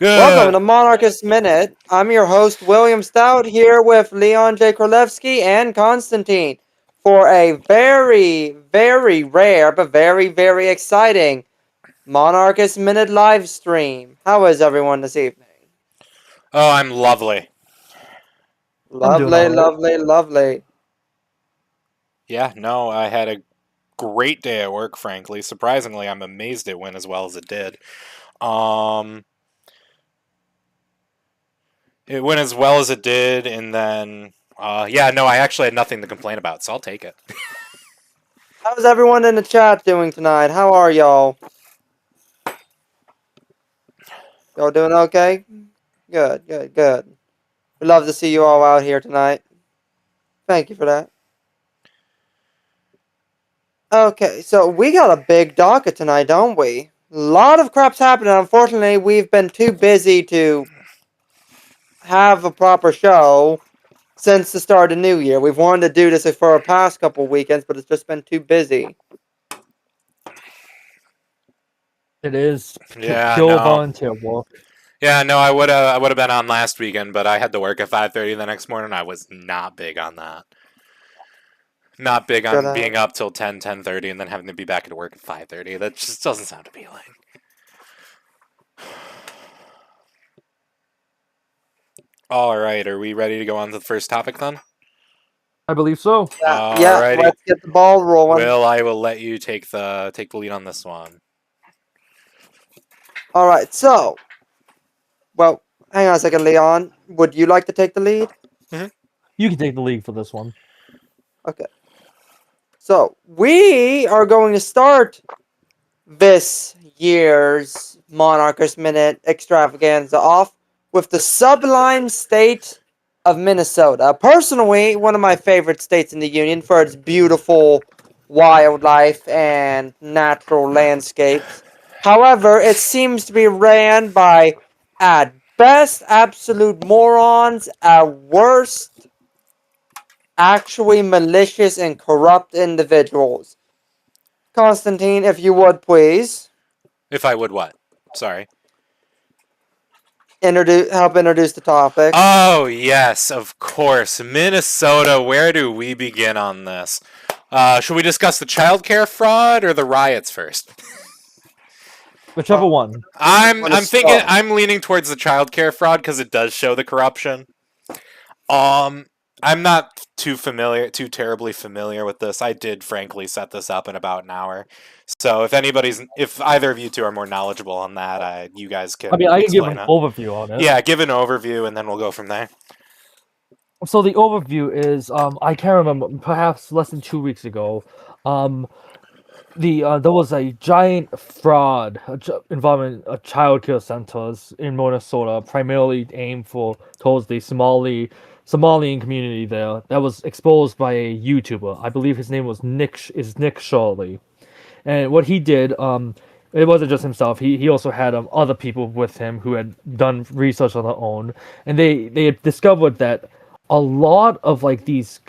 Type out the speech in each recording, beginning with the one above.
Welcome Good. to Monarchist Minute. I'm your host, William Stout, here with Leon J. Krolewski and Konstantin for a very, very rare but very, very exciting Monarchist Minute live stream. How is everyone this evening? Oh, I'm lovely. I'm doing Lovely, alright. lovely, lovely. Yeah, no, I had a great day at work, frankly. Surprisingly, I'm amazed it went as well as it did. Um, it went as well as it did, and then, yeah, no, I actually had nothing to complain about, so I'll take it. How's everyone in the chat doing tonight? How are y'all? Y'all doing okay? Good, good, good. We'd love to see you all out here tonight. Thank you for that. Okay, so we got a big docket tonight, don't we? A lot of crap's happening. Unfortunately, we've been too busy to have a proper show since the start of New Year. We've wanted to do this for our past couple weekends, but it's just been too busy. It is Yeah, pure no. volunteer work. Yeah, no, I would have been on last weekend, but I had to work at 5:30 the next morning. I was not big on that. Not big Should on have. being up till 10:30, and then having to be back at work at 5:30. That just doesn't sound appealing. All right, are we ready to go on to the first topic then? I believe so. Yeah, Alrighty. let's get the ball rolling. Will, I will let you take the lead on this one. Alright, so, well, hang on a second, Leon. Would you like to take the lead? You can take the lead for this one. Okay. So, we are going to start this year's Monarchist Minute extravaganza off with the sublime state of Minnesota. Personally, one of my favorite states in the Union for its beautiful wildlife and natural landscapes. However, it seems to be ran by, at best, absolute morons, at worst, actually malicious and corrupt individuals. Constantine, if you would please. If I would what? Sorry. Help introduce the topic. Oh, yes, of course. Minnesota, where do we begin on this? Should we discuss the childcare fraud or the riots first? Whichever one. I'm leaning towards the childcare fraud because it does show the corruption. Um, I'm not too terribly familiar with this. I did frankly set this up in about an hour. So if either of you two are more knowledgeable on that, you guys can I mean, I can give explain an it. overview on it. Yeah, give an overview and then we'll go from there. So the overview is, I can't remember, perhaps less than 2 weeks ago, there was a giant fraud involving childcare centers in Minnesota, primarily aimed towards the Somalian community there. That was exposed by a YouTuber. I believe his name was Nick Shirley. And what he did, it wasn't just himself. He also had other people with him who had done research on their own, and they had discovered that a lot of like these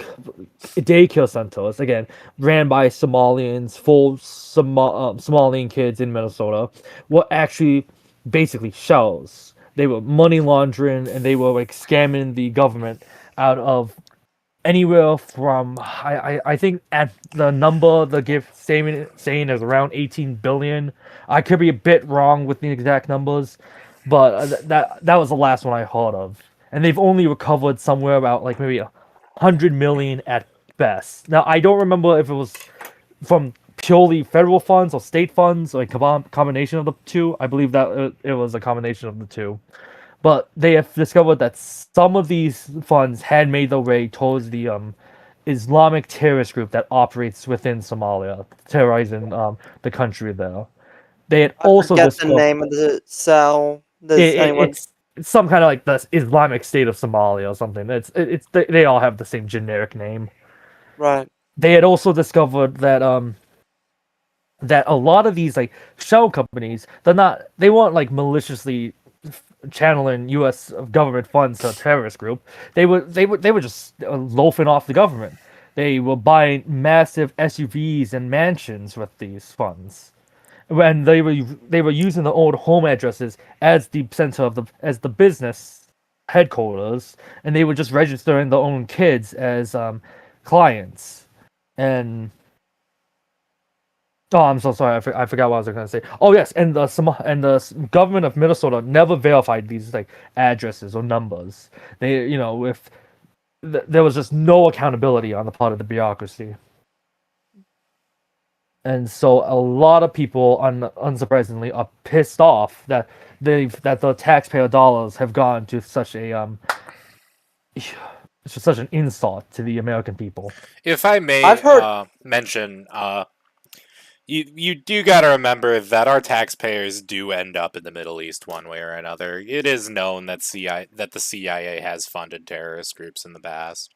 daycare centers, again ran by Somalians, Somalian kids in Minnesota, were actually basically shells. They were money laundering and they were like scamming the government out of anywhere from I think at the number the gift saying is around 18 billion. I could be a bit wrong with the exact numbers, but that was the last one I heard of, and they've only recovered somewhere about like maybe 100 million at best. Now I don't remember if it was from purely federal funds or state funds or a combination of the two. I believe that it was a combination of the two, but they have discovered that some of these funds had made their way towards the Islamic terrorist group that operates within Somalia, terrorizing the country there. They had I also forget the discovered name of the cell. Does anyone? it's some kind of like the Islamic State of Somalia or something. They all have the same generic name. Right. They had also discovered that a lot of these like shell companies, they weren't like maliciously channeling U.S. government funds to a terrorist group. They were just loafing off the government. They were buying massive SUVs and mansions with these funds, when they were using the old home addresses as the center of the business headquarters, and they were just registering their own kids as clients. And oh, I'm so sorry, I forgot what I was going to say. Oh yes, and the government of Minnesota never verified these like addresses or numbers. They, if there was just no accountability on the part of the bureaucracy. And so a lot of people, unsurprisingly, are pissed off that the taxpayer dollars have gone to such an insult to the American people. If I may I've heard mention, you do got to remember that our taxpayers do end up in the Middle East one way or another. It is known that the CIA has funded terrorist groups in the past.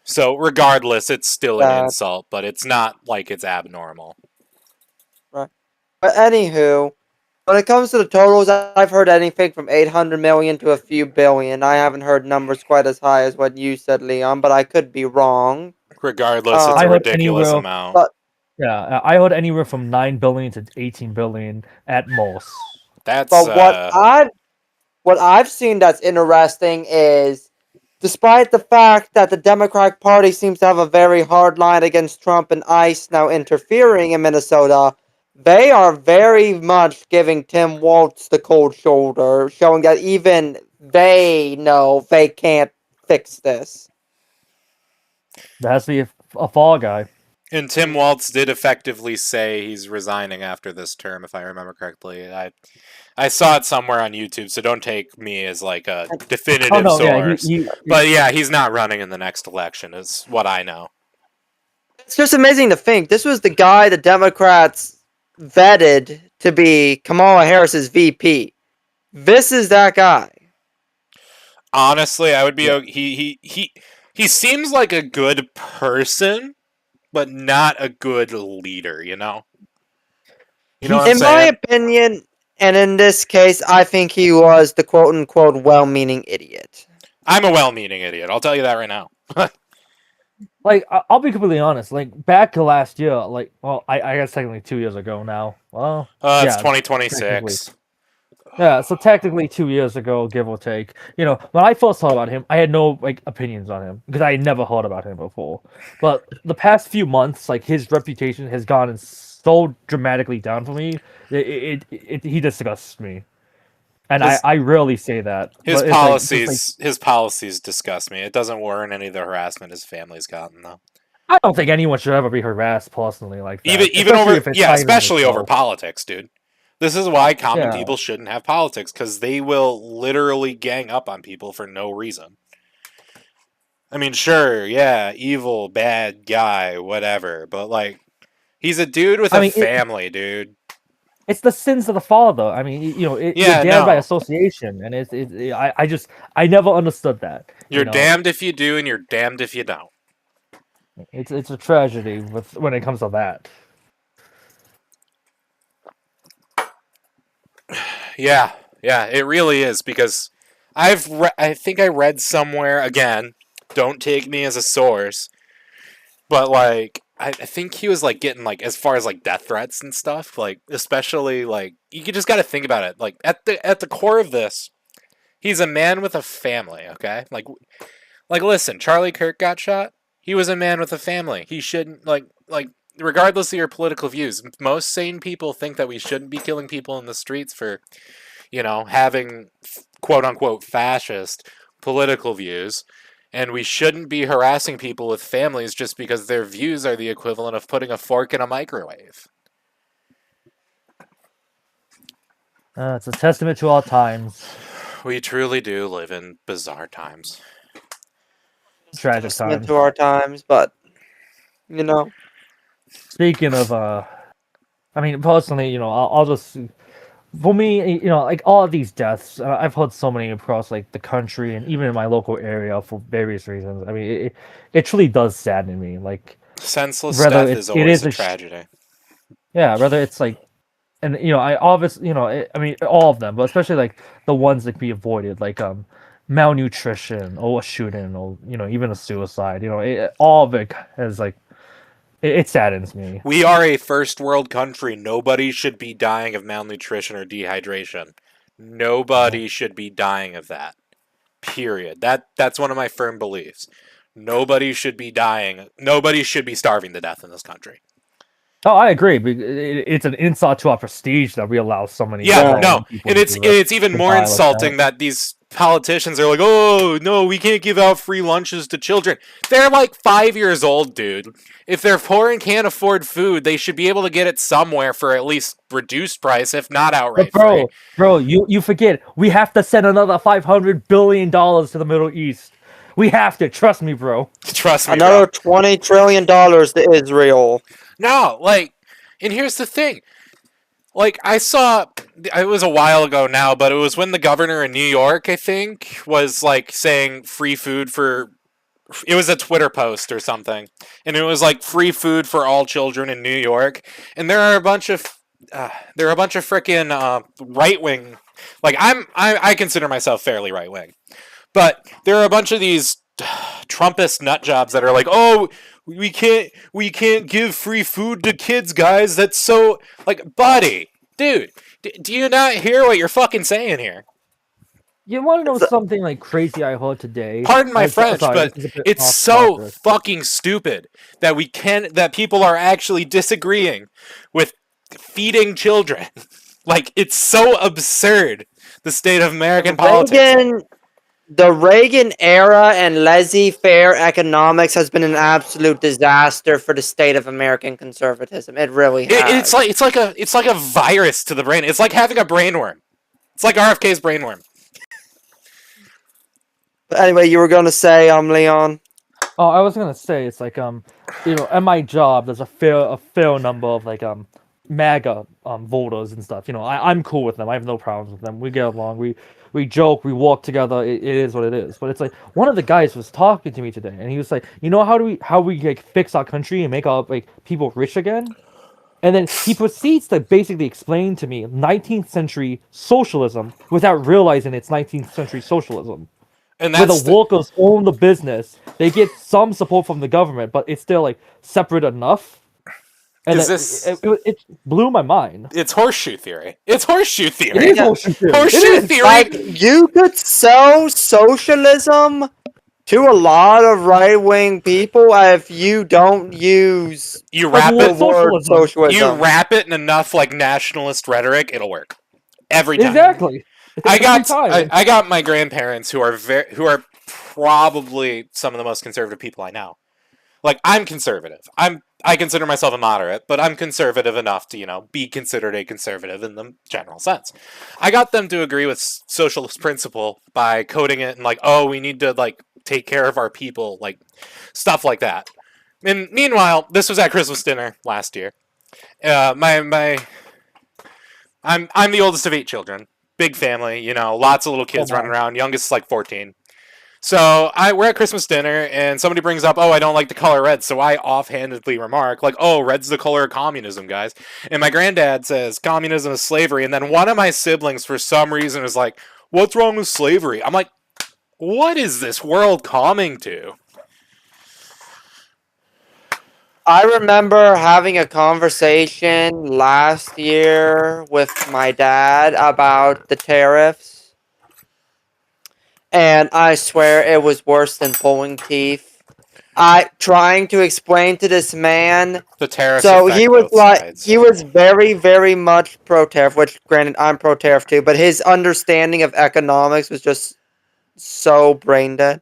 So regardless, it's still an that. insult, but it's not like it's abnormal. Right. But anywho, when it comes to the totals, I've heard anything from 800 million to a few billion. I haven't heard numbers quite as high as what you said, Leon, but I could be wrong. Regardless, it's I a heard ridiculous anywhere, amount. But yeah, I heard anywhere from 9 billion to 18 billion at most. That's but what I've seen that's interesting is, despite the fact that the Democratic Party seems to have a very hard line against Trump and ICE now interfering in Minnesota, they are very much giving Tim Walz the cold shoulder, showing that even they know they can't fix this. There has to be a fall guy. And Tim Walz did effectively say he's resigning after this term, if I remember correctly. I saw it somewhere on YouTube, so don't take me as like a definitive Oh no, source. yeah, But yeah, he's not running in the next election, is what I know. It's just amazing to think this was the guy the Democrats vetted to be Kamala Harris's VP. This is that guy. Honestly, I would be he seems like a good person, but not a good leader, you know? You know what I'm In my saying? opinion, and in this case, I think he was the quote unquote well meaning idiot. I'm a well-meaning idiot. I'll tell you that right now. Like, I'll be completely honest. Like, back to last year, like, well, I guess technically 2 years ago now. Well, It's yeah, 2026. yeah. So technically 2 years ago, give or take. When I first heard about him, I had no like opinions on him because I had never heard about him before. But the past few months, like, his reputation has gone so dramatically down for me. He disgusts me, and I rarely say that. His but it's like, just like, his policies disgust me. It doesn't warrant any of the harassment his family's gotten though. I don't think anyone should ever be harassed personally like that. Even especially over if it's citing especially over itself. politics, dude. This is why common Yeah. people shouldn't have politics, because they will literally gang up on people for no reason. I mean, sure, yeah, evil, bad guy, whatever, but like, he's a dude with a family, dude. It's the sins of the father. I mean, you're damned by association, and I never understood that. You're damned if you do, and you're damned if you don't. It's a tragedy when it comes to that. Yeah, it really is, because I think I read somewhere, again, don't take me as a source, but like, I think he was like getting like, as far as like death threats and stuff, like, especially like, you just got to think about it, like, at the core of this, he's a man with a family, okay? Like listen, Charlie Kirk got shot. He was a man with a family. He shouldn't, like regardless of your political views, most sane people think that we shouldn't be killing people in the streets for, having quote-unquote fascist political views, and we shouldn't be harassing people with families just because their views are the equivalent of putting a fork in a microwave. It's a testament to our times. We truly do live in bizarre times. Tragic times. To our times, but Speaking of, I mean, personally, I'll just, for me, like all of these deaths, I've heard so many across like the country and even in my local area for various reasons. I mean, it truly does sadden me. Like, senseless death is always a tragedy. Yeah, whether it's like, and I obviously, I mean, all of them, but especially like the ones that can be avoided, like malnutrition or a shooting or even a suicide. All of it has like. it saddens me. We are a first world country. Nobody should be dying of malnutrition or dehydration. Nobody should be dying of that. Period. That's one of my firm beliefs. Nobody should be dying. Nobody should be starving to death in this country. Oh, I agree. It's an insult to our prestige that we allow so many. Yeah, no, people and it's even to more die like insulting that these politicians are like, oh no, we can't give out free lunches to children. They're like 5 years old, dude. If they're poor and can't afford food, they should be able to get it somewhere for at least reduced price, if not outright free. Bro, you forget we have to send another $500 billion to the Middle East. We have to, trust me, bro. Trust me, another bro. $20 trillion to Israel. No, like, and here's the thing. Like, I saw, it was a while ago now, but it was when the governor in New York, I think, was, like, saying free food for, it was a Twitter post or something, and it was, like, free food for all children in New York, and there are a bunch of freaking, right-wing, like, I consider myself fairly right-wing, but there are a bunch of these Trumpist nut jobs that are like, oh, we can't give free food to kids, guys. That's so, like, buddy, dude, do you not hear what you're fucking saying here? You want to know something like crazy I heard today? Pardon my French, but it's so topic. fucking stupid that people are actually disagreeing with feeding children. Like, it's so absurd, the state of American politics. The Reagan era and laissez-faire economics has been an absolute disaster for the state of American conservatism. It really has. It's like a virus to the brain. It's like having a brainworm. It's like RFK's brainworm. But anyway, you were gonna say, Leon. Oh, I was gonna say it's like at my job there's a fair number of like MAGA voters and stuff. I'm cool with them. I have no problems with them. We get along. We joke. We walk together. It is what it is. But it's like one of the guys was talking to me today, and he was like, how we like fix our country and make our like people rich again? And then he proceeds to basically explain to me 19th century socialism without realizing it's 19th century socialism. And where the workers own the business, they get some support from the government, but it's still like separate enough. And it blew my mind. It's horseshoe theory. It's horseshoe theory. It is horseshoe theory. Horseshoe theory. Like, you could sell socialism to a lot of right-wing people if you don't use wrap the word socialism. You wrap it in enough like nationalist rhetoric, it'll work every time. Exactly. I got my grandparents who are probably some of the most conservative people I know. Like, I'm conservative. I consider myself a moderate, but I'm conservative enough to, be considered a conservative in the general sense. I got them to agree with socialist principle by coding it and like, oh, we need to like take care of our people, like stuff like that. And meanwhile, this was at Christmas dinner last year. I'm the oldest of 8 children. Big family, lots of little kids running around. Youngest is like 14. So we're at Christmas dinner, and somebody brings up, oh, I don't like the color red. So I offhandedly remark, like, oh, red's the color of communism, guys. And my granddad says, communism is slavery. And then one of my siblings, for some reason, is like, what's wrong with slavery? I'm like, what is this world coming to? I remember having a conversation last year with my dad about the tariffs. And I swear it was worse than pulling teeth. Trying to explain to this man. The tariffs. So he was he was very, very much pro-tariff, which granted I'm pro-tariff too, but his understanding of economics was just so brain dead.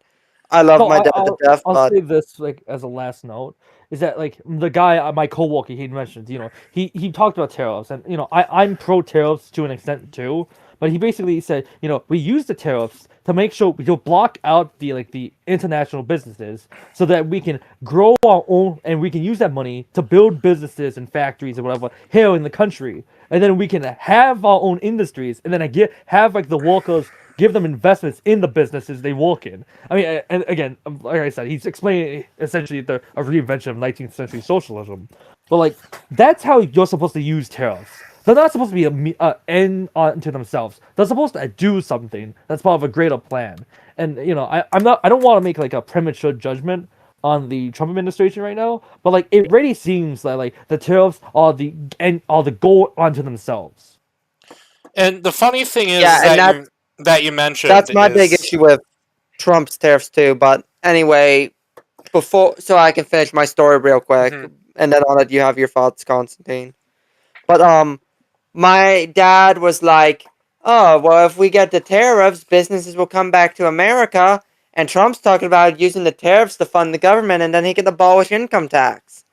I love my dad to death. I'll say this like as a last note. Is that like the guy, my coworker, he mentioned, he talked about tariffs, and I'm pro tariffs to an extent too, but he basically said, we use the tariffs to make sure we block out the international businesses so that we can grow our own and we can use that money to build businesses and factories and whatever here in the country, and then we can have our own industries, and then have like the workers. Give them investments in the businesses they work in. I mean, and again, like I said, he's explaining essentially a reinvention of 19th century socialism. But like, that's how you're supposed to use tariffs. They're not supposed to be an end unto themselves. They're supposed to do something that's part of a greater plan. And I don't want to make like a premature judgment, on the Trump administration right now, but like it really seems like the tariffs are the goal unto themselves. And the funny thing is Yeah, and that you mentioned that's my big is issue with Trump's tariffs too. But anyway, so I can finish my story real quick, Mhm. and then I'll let you have your thoughts, Constantine. But my dad was like, "Oh, well, if we get the tariffs, businesses will come back to America." And Trump's talking about using the tariffs to fund the government, and then he can abolish income tax.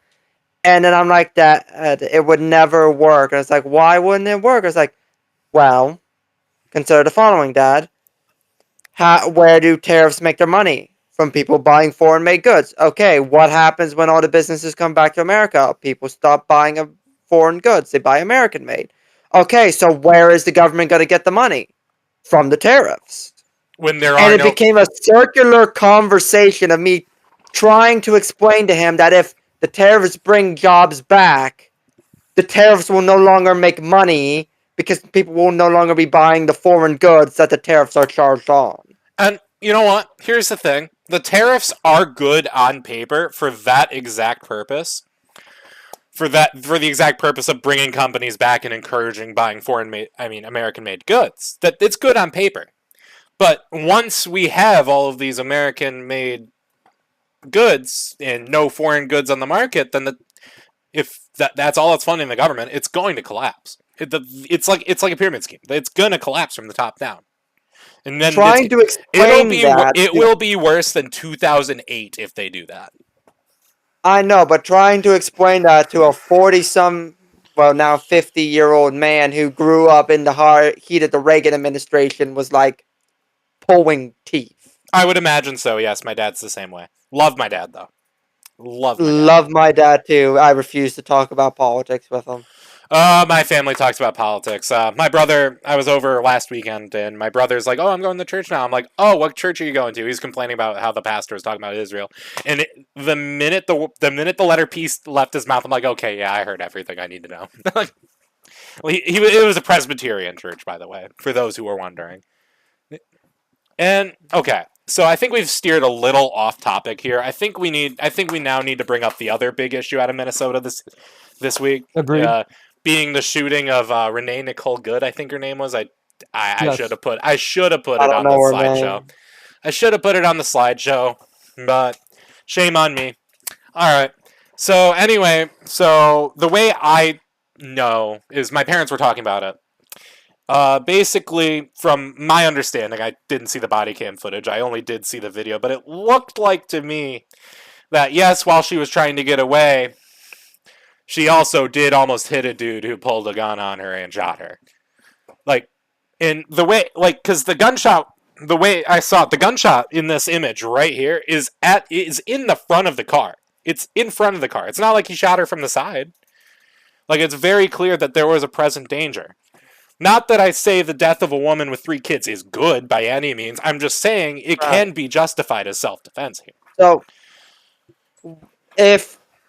And then I'm like, that it would never work. And it's like, why wouldn't it work? It's like, well, consider the following, Dad. Where do tariffs make their money? From people buying foreign made goods. Okay, what happens when all the businesses come back to America? People stop buying foreign goods, they buy American made. Okay, so where is the government going to get the money? From the tariffs. when there And are it no became a circular conversation of me trying to explain to him that if the tariffs bring jobs back, the tariffs will no longer make money because people will no longer be buying the foreign goods that the tariffs are charged on. And you know what? Here's the thing. The tariffs are good on paper for that exact purpose. For the exact purpose of bringing companies back and encouraging buying American made goods. That it's good on paper. But once we have all of these American made goods and no foreign goods on the market, then if that's all that's funding the government, it's going to collapse. It's like a pyramid scheme. It's going to collapse from the top down. And then Trying to explain that it to, will be worse than 2008 if they do that. I know, but trying to explain that to a 40 some, well, now 50-year-old man who grew up in the heat of the Reagan administration was like pulling teeth. I would imagine so. Yes, my dad's the same way. Love my dad though. Love my dad. Love my dad too. I refuse to talk about politics with him. My family talks about politics. My brother, I was over last weekend, and my brother's like, "Oh, I'm going to church now." I'm like, "Oh, what church are you going to?" He's complaining about how the pastor was talking about Israel, and the minute the letter P left his mouth, I'm like, "Okay, yeah, I heard everything I need to know." It was a Presbyterian church, by the way, for those who were wondering. And okay, so I think we've steered a little off topic here. I think we now need to bring up the other big issue out of Minnesota this week. Agreed. Being the shooting of Renee Nicole Good, I think her name was. I should Yes. have put I it don't on the know her slideshow. name. I should have put it on the slideshow, but shame on me. All right. So anyway, so the way I know is my parents were talking about it. Basically, from my understanding, I didn't see the body cam footage. I only did see the video, but it looked like to me that yes, while she was trying to get away, she also did almost hit a dude who pulled a gun on her and shot her. Like, in the way, like, because the way I saw it, the gunshot in this image right here is in the front of the car. It's in front of the car. It's not like he shot her from the side. Like, it's very clear that there was a present danger. Not that I say the death of a woman with 3 kids is good by any means. I'm just saying it Right. can be justified as self-defense here. So,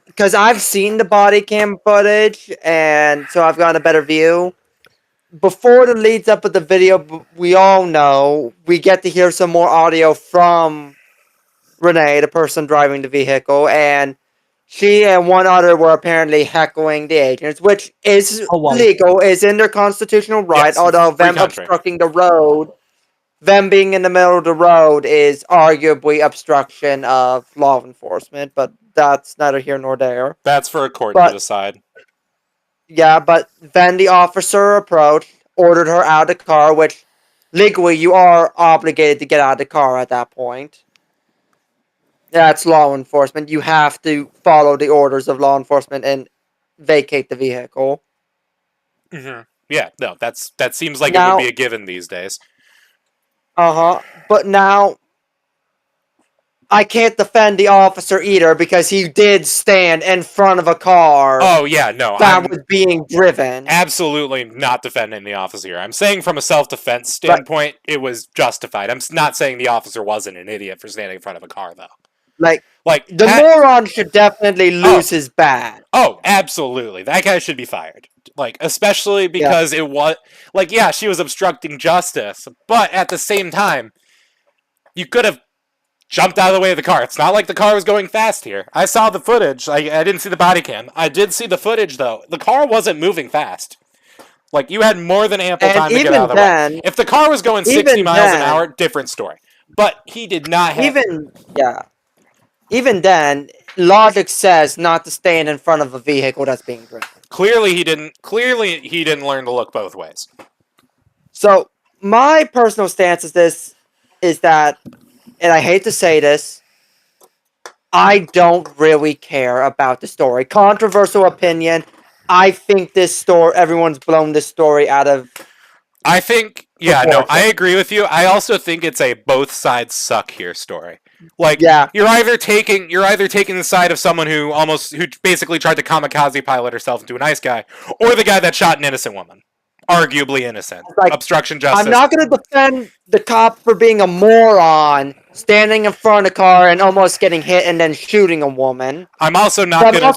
because I've seen the body cam footage, and so I've gotten a better view. Before the leads up of the video, we all know we get to hear some more audio from Renee, the person driving the vehicle, and she and one other were apparently heckling the agents, which is Oh wow. legal, is in their constitutional right, Yes, although free them country. obstructing the road, them being in the middle of the road, is arguably obstruction of law enforcement, but that's neither here nor there. That's for a court to But decide. yeah, but then the officer approached, ordered her out of the car, which legally you are obligated to get out of the car at that point. That's law enforcement. You have to follow the orders of law enforcement and vacate the vehicle. Mm-hmm. Yeah, no, that seems like it would be Now, a given these days. but now I can't defend the officer either because he did stand in front of a car Oh yeah, no, that I'm was being driven. absolutely not defending the officer here. I'm saying from a self-defense But standpoint, it was justified. I'm not saying the officer wasn't an idiot for standing in front of a car, though. like Like, the moron should definitely oh, lose his badge. oh, absolutely, that guy should be fired. Like, especially Yeah. because it was like, yeah, she was obstructing justice, but at the same time, you could have jumped out of the way of the car. It's not like the car was going fast here. I saw the footage. I didn't see the body cam. I did see the footage, though. The car wasn't moving fast. Like, you had more than ample And time to get out of the way. If the car was going 60 miles an hour, different story. But he did not have... Even then, logic says not to stand in front of a vehicle that's being driven. Clearly he didn't learn to look both ways. So, my personal stance is that, and I hate to say this, I don't really care about the story. Controversial opinion. I think this story, everyone's blown this story out of... I think, I agree with you. I also think it's a both sides suck here story. Like, you're either taking the side of someone who basically tried to kamikaze pilot herself into a nice guy, or the guy that shot an innocent woman. Arguably innocent. Like, obstruction justice. I'm not going to defend the cop for being a moron, standing in front of a car and almost getting hit and then shooting a woman. I'm also not going to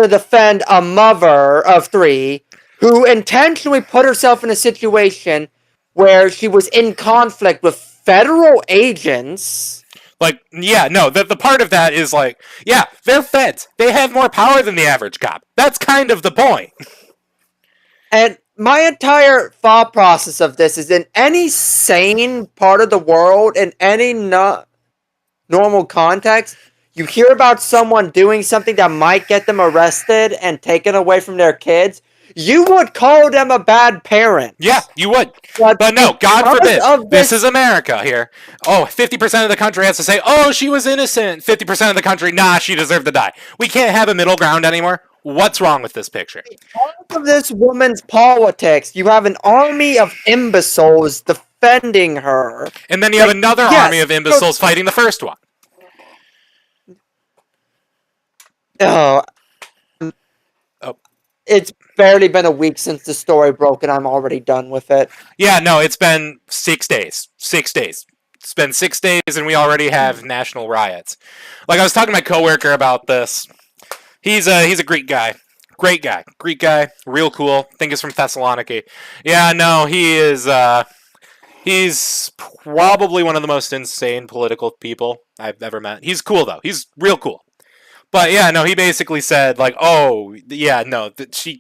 defend a mother of 3 who intentionally put herself in a situation where she was in conflict with federal agents. Like, the part of that is like, they're feds. They have more power than the average cop. That's kind of the point. And my entire thought process of this is, in any sane part of the world, in any normal context, you hear about someone doing something that might get them arrested and taken away from their kids, you would call them a bad parent. Yeah, you would. But no, God forbid. This is America here. Oh, 50% of the country has to say, oh, she was innocent. 50% of the country, nah, she deserved to die. We can't have a middle ground anymore. What's wrong with this picture? Because of this woman's politics, you have an army of imbeciles defending her. And then you have another army of imbeciles fighting the first one. Oh. It's barely been a week since the story broke, and I'm already done with it. Yeah, no, it's been 6 days. 6 days. It's been 6 days, and we already have national riots. Like, I was talking to my coworker about this. He's a Greek guy. Great guy. Greek guy. Real cool. Think he's from Thessaloniki. Yeah, no, he is, he's probably one of the most insane political people I've ever met. He's cool, though. He's real cool. But yeah, no, he basically said, like, oh, yeah, no, she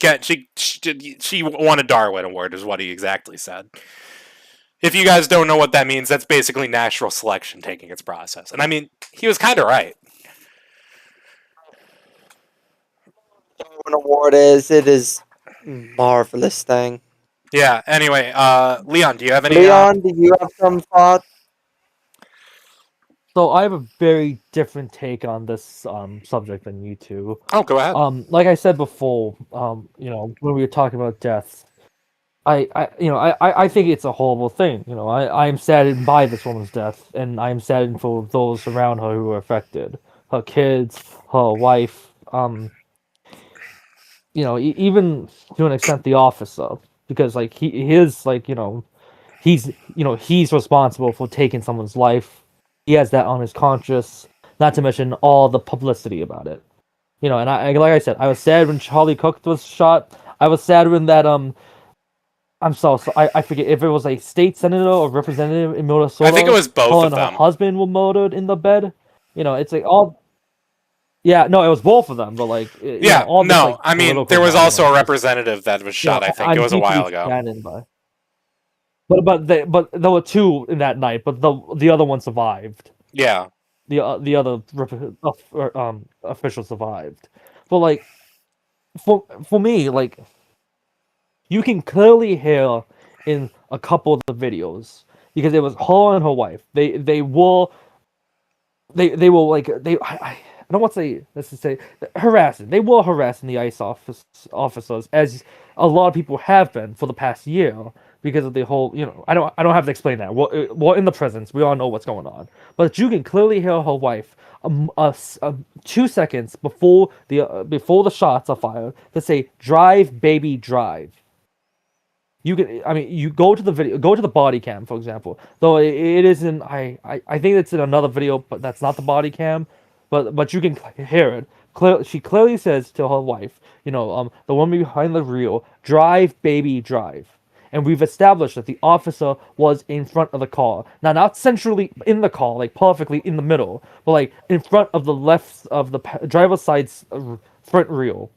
won a Darwin Award is what he exactly said. If you guys don't know what that means, that's basically natural selection taking its process. And I mean, he was kind of right. Darwin Award is a marvelous thing. Yeah, anyway, Leon, do you have any... Leon, do you have some thoughts? So I have a very different take on this subject than you two. Oh, go ahead. Like I said before, when we were talking about death, I think it's a horrible thing. I am saddened by this woman's death, and I am saddened for those around her who were affected, her kids, her wife, even to an extent the officer, because like he's responsible for taking someone's life. He has that on his conscience, not to mention all the publicity about it. And like I said, I was sad when Charlie Cook was shot. I was sad when that I forget if it was a state senator or representative in Minnesota. I think it was both of them. Her husband were murdered in the bed. It's like all. Yeah, no, it was both of them, but like. I mean, there was also a representative that was shot. I think it was a while ago. But there were 2 in that night, but the other one survived. Yeah. The other official survived. But like, for me, like, you can clearly hear in a couple of the videos, because it was her and her wife. They were like I don't want to say, let's just say, harassing. They were harassing the ICE officers, as a lot of people have been for the past year, because of the whole, I don't have to explain that. We're in the presence. We all know what's going on. But you can clearly hear her wife 2 seconds before the shots are fired to say, "Drive, baby, drive." You go to the video, go to the body cam, for example. Though it isn't, I think it's in another video, but that's not the body cam. But you can hear it. She clearly says to her wife, the woman behind the reel, "Drive, baby, drive." and we've established that the officer was in front of the car. Now, not centrally in the car, like perfectly in the middle, but like in front of the left of the driver's side's front wheel.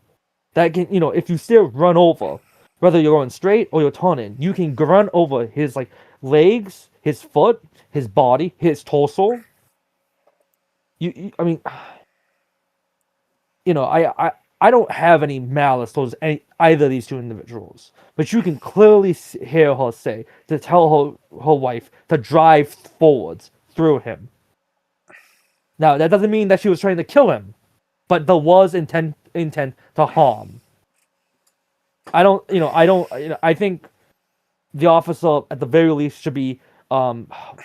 That can, if you still run over, whether you're going straight or you're turning, you can run over his like legs, his foot, his body, his torso. I mean, I don't have any malice towards either of these two individuals, but you can clearly hear her say to tell her wife to drive forwards through him. Now that doesn't mean that she was trying to kill him, but there was intent to harm. I think the officer at the very least should be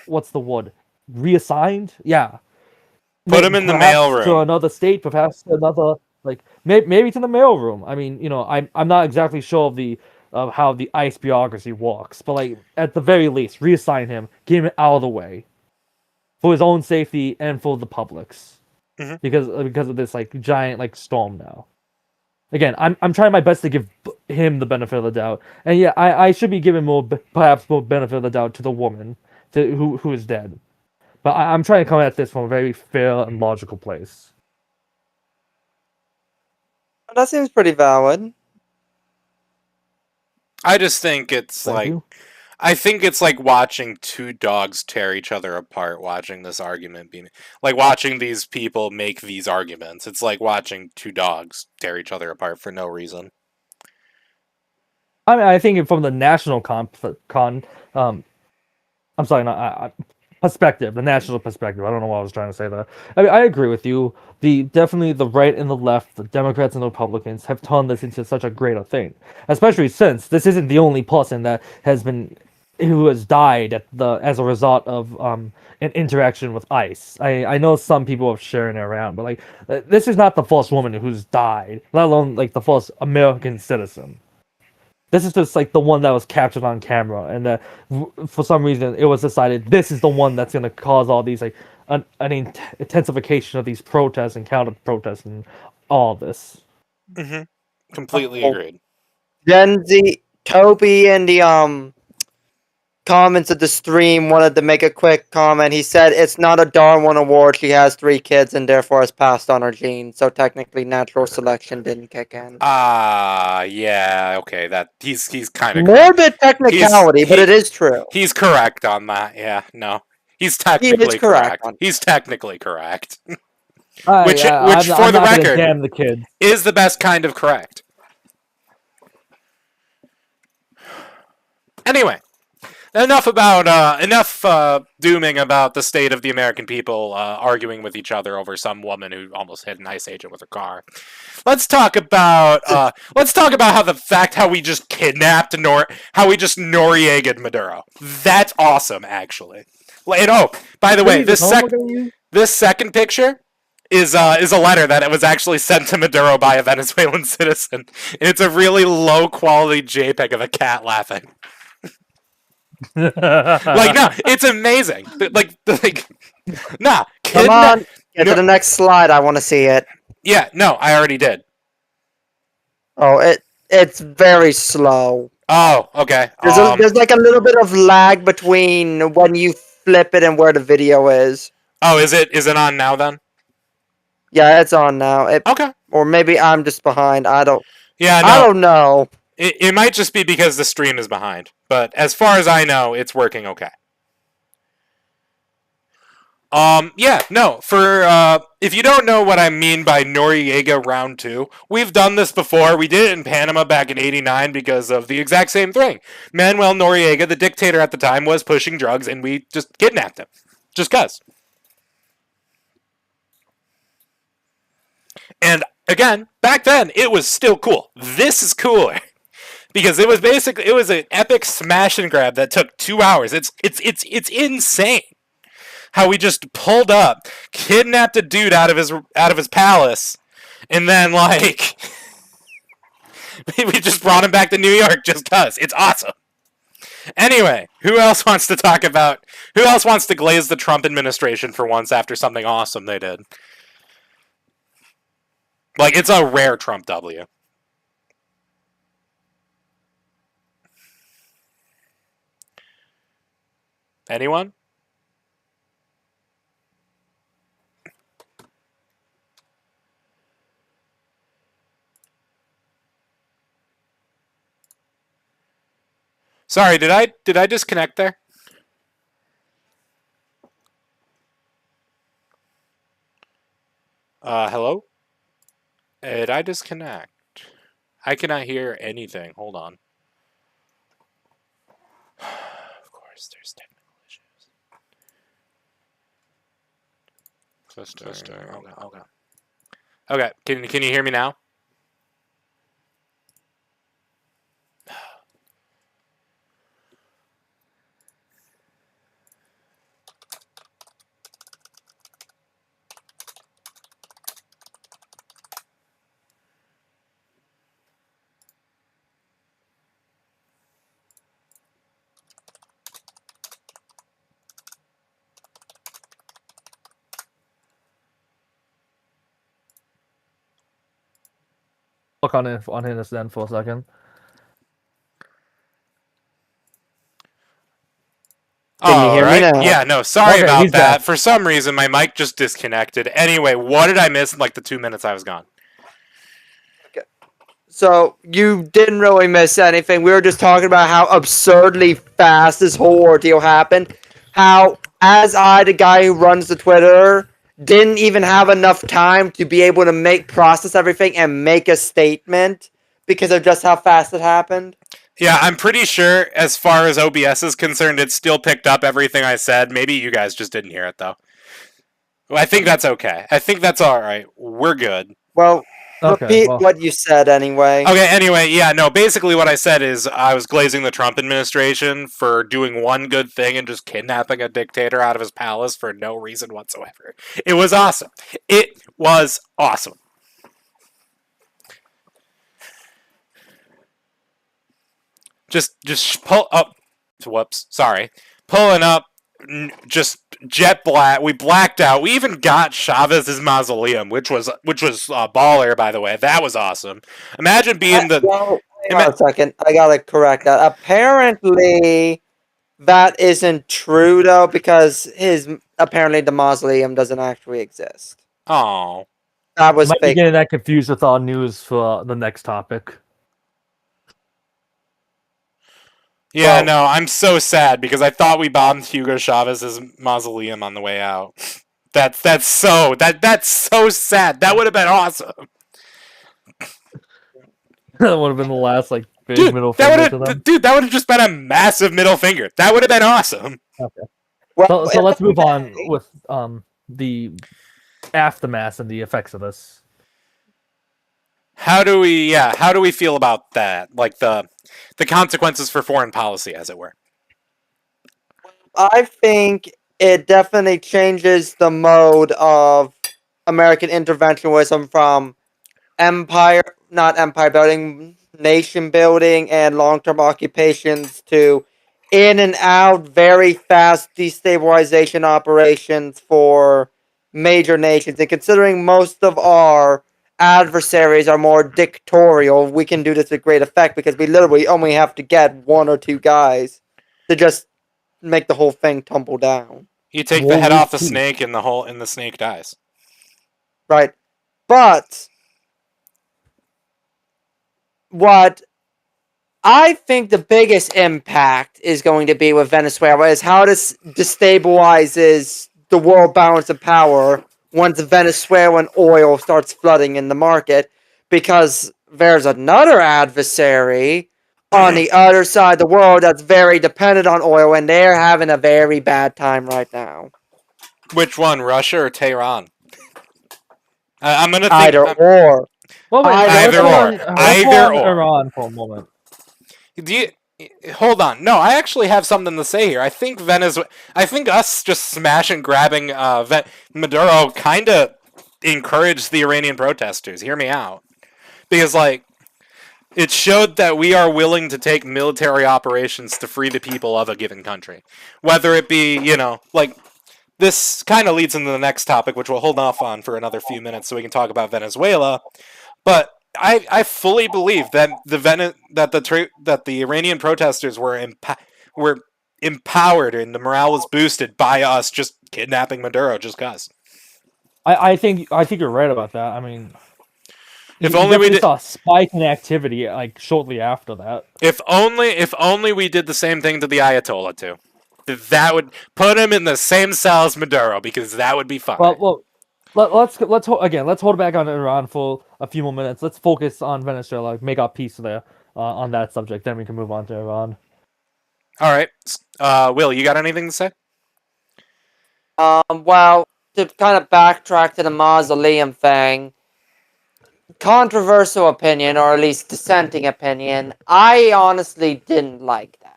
what's the word? Reassigned? Yeah. Put him in the Perhaps to mailroom. another state, perhaps to another like maybe to the mailroom. I mean, I'm not exactly sure of how the ICE bureaucracy works, but like at the very least, reassign him, get him out of the way, for his own safety and for the public's, Mhm. because of this like giant like storm now. Again, I'm trying my best to give him the benefit of the doubt, and yeah, I should be giving perhaps more benefit of the doubt to the woman who is dead. But I'm trying to come at this from a very fair and logical place. That seems pretty valid. I just think it's Thank like you. I think it's like watching two dogs tear each other apart, watching this argument being like watching these people make these arguments. It's like watching two dogs tear each other apart for no reason. I mean, I think from the national I'm sorry, not perspective, the national perspective. I don't know what I was trying to say there. I mean, I agree with you. Definitely the right and the left, the Democrats and the Republicans, have turned this into such a greater thing. Especially since this isn't the only person who has died as a result of an interaction with ICE. I know some people are sharing it around, but like this is not the first woman who's died, let alone like the first American citizen. This is just like the one that was captured on camera, and for some reason it was decided this is the one that's going to cause all these like intensification of these protests and counter protests and all this. Mm-hmm. Completely Oh, agreed. Gen Z, Toby in the comments of the stream wanted to make a quick comment. He said it's not a Darwin Award. She has 3 kids and therefore has passed on her genes. So technically, natural selection didn't kick in. Yeah, okay. That he's kind of correct. Morbid technicality, but it is true. He's correct on that. Yeah, no, he's He is technically correct. correct. He's technically correct. Which For I'm the not gonna record, damn the kids. is the best kind of correct. Anyway, enough dooming about the state of the American people arguing with each other over some woman who almost hit an ICE agent with her car. Let's talk about how we just kidnapped how we just Noriega'd Maduro. That's awesome, actually. And by the way, this second picture is a letter that it was actually sent to Maduro by a Venezuelan citizen. And it's a really low quality JPEG of a cat laughing. No, it's amazing. Nah, Come on, get to the next slide. I want to see it. Yeah, no, I already did. Oh, it's very slow. Oh, okay. There's like a little bit of lag between when you flip it and where the video is. Oh, is it on now then? Yeah, it's on now. Okay. Or maybe I'm just behind. I don't No. know. It might just be because the stream is behind, but as far as I know, it's working okay. If you don't know what I mean by Noriega round 2, we've done this before. We did it in Panama back in '89 because of the exact same thing. Manuel Noriega, the dictator at the time, was pushing drugs, and we just kidnapped him. Just cuz. And again, back then, it was still cool. This is cooler. Because it was an epic smash and grab that took 2 hours. It's insane how we just pulled up, kidnapped a dude out of his palace, and then like we just brought him back to New York just cuz. It's awesome. Anyway, who else wants to glaze the Trump administration for once after something awesome they did? Like, it's a rare Trump W. Anyone? Sorry, did I disconnect there? Hello? Did I disconnect? I cannot hear anything. Hold on. Of course, there's technical issues. Twister. Okay. Okay. Can you hear me now? Look on his then for a second. Can you hear me now? Yeah, no, sorry Okay, about he's that. back. For some reason, my mic just disconnected. Anyway, what did I miss in like the 2 minutes I was gone? So you didn't really miss anything. We were just talking about how absurdly fast this whole ordeal happened. How, as the guy who runs the Twitter, didn't even have enough time to be able to process everything and make a statement because of just how fast it happened. Yeah, I'm pretty sure as far as OBS is concerned, it still picked up everything I said. Maybe you guys just didn't hear it, though. Well, I think that's okay. I think that's all right. We're good. Well, Okay, repeat well, what you said anyway. Okay, anyway, yeah, no, basically what I said is I was glazing the Trump administration for doing one good thing and just kidnapping a dictator out of his palace for no reason whatsoever. It was awesome. It was awesome. Just pull up. Whoops, sorry. Pulling up, just jet black. We blacked out. We even got Chavez's mausoleum, which was baller, by the way. That was awesome. Imagine being the. Well, hang on a second. I gotta correct that. Apparently, that isn't true though, because apparently the mausoleum doesn't actually exist. Oh. That was might be fake. getting that confused with our news for the next topic. Yeah, Well, no, I'm so sad because I thought we bombed Hugo Chavez's mausoleum on the way out. That's so sad. That would have been awesome. That would have been the last like big Dude, middle that finger to them. would have just been a massive middle finger. That would have been awesome. Okay. well, So let's move on with the aftermath and the effects of this. How do we feel about that? Like the consequences for foreign policy, as it were. I think it definitely changes the mode of American interventionism from not empire building, nation building, and long term occupations to in and out, very fast destabilization operations for major nations. And considering most of our adversaries are more dictatorial, we can do this with great effect because we literally only have to get one or two guys to just make the whole thing tumble down. You take the head off the snake and the snake dies. Right. But what I think the biggest impact is going to be with Venezuela is how this destabilizes the world balance of power once Venezuelan oil starts flooding in the market, because there's another adversary on the other side of the world that's very dependent on oil, and they're having a very bad time right now. Which one, Russia or Tehran? I'm gonna think Either or. Well, wait, Either let's or. let's Either hold on or. Iran for a moment. Do you hold on? No, I actually have something to say here. I think us just smashing grabbing Maduro kind of encouraged the Iranian protesters. Hear me out, because like it showed that we are willing to take military operations to free the people of a given country, whether it be like. This kind of leads into the next topic, which we'll hold off on for another few minutes so we can talk about Venezuela. But I fully believe that the Iranian protesters were empowered and the morale was boosted by us just kidnapping Maduro just cause. I think you're right about that. I mean, If you only we definitely did. saw a spike in activity like shortly after that. If only we did the same thing to the Ayatollah too. That would put him in the same cell as Maduro because that would be fine. Well, let's hold back on Iran for a few more minutes. Let's focus on Venezuela, make our peace there on that subject. Then we can move on to Iran. All right, Will, you got anything to say? Well, to kind of backtrack to the mausoleum thing, controversial opinion, or at least dissenting opinion, I honestly didn't like that.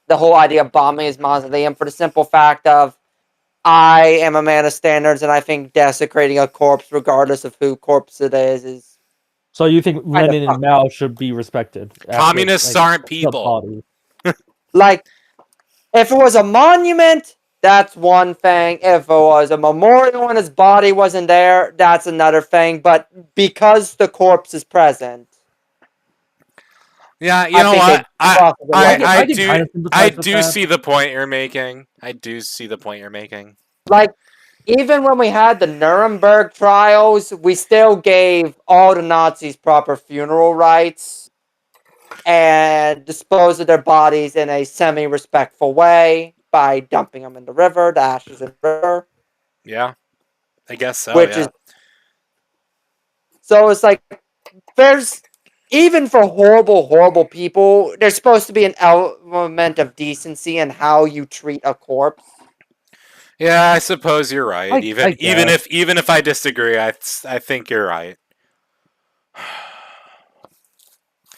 The whole idea of bombing his mausoleum for the simple fact of I am a man of standards, and I think desecrating a corpse, regardless of who corpse it is So you think kind of Lenin and Mao should be respected? Communists aren't the people. body? like if it was a monument, that's one thing. If it was a memorial and his body wasn't there, that's another thing. But because the corpse is present, Yeah, you I know think what? I can kind of I sympathize with do that. see the point you're making. I do see the point you're making. like even when we had the Nuremberg trials, we still gave all the Nazis proper funeral rites and disposed of their bodies in a semi-respectful way by dumping them in the river, the ashes in the river. Yeah, I guess so. Which Yeah. is so it's like there's even for horrible people, there's supposed to be an element of decency in how you treat a corpse. Yeah, I suppose you're right. Even guess. if I disagree, I think you're right.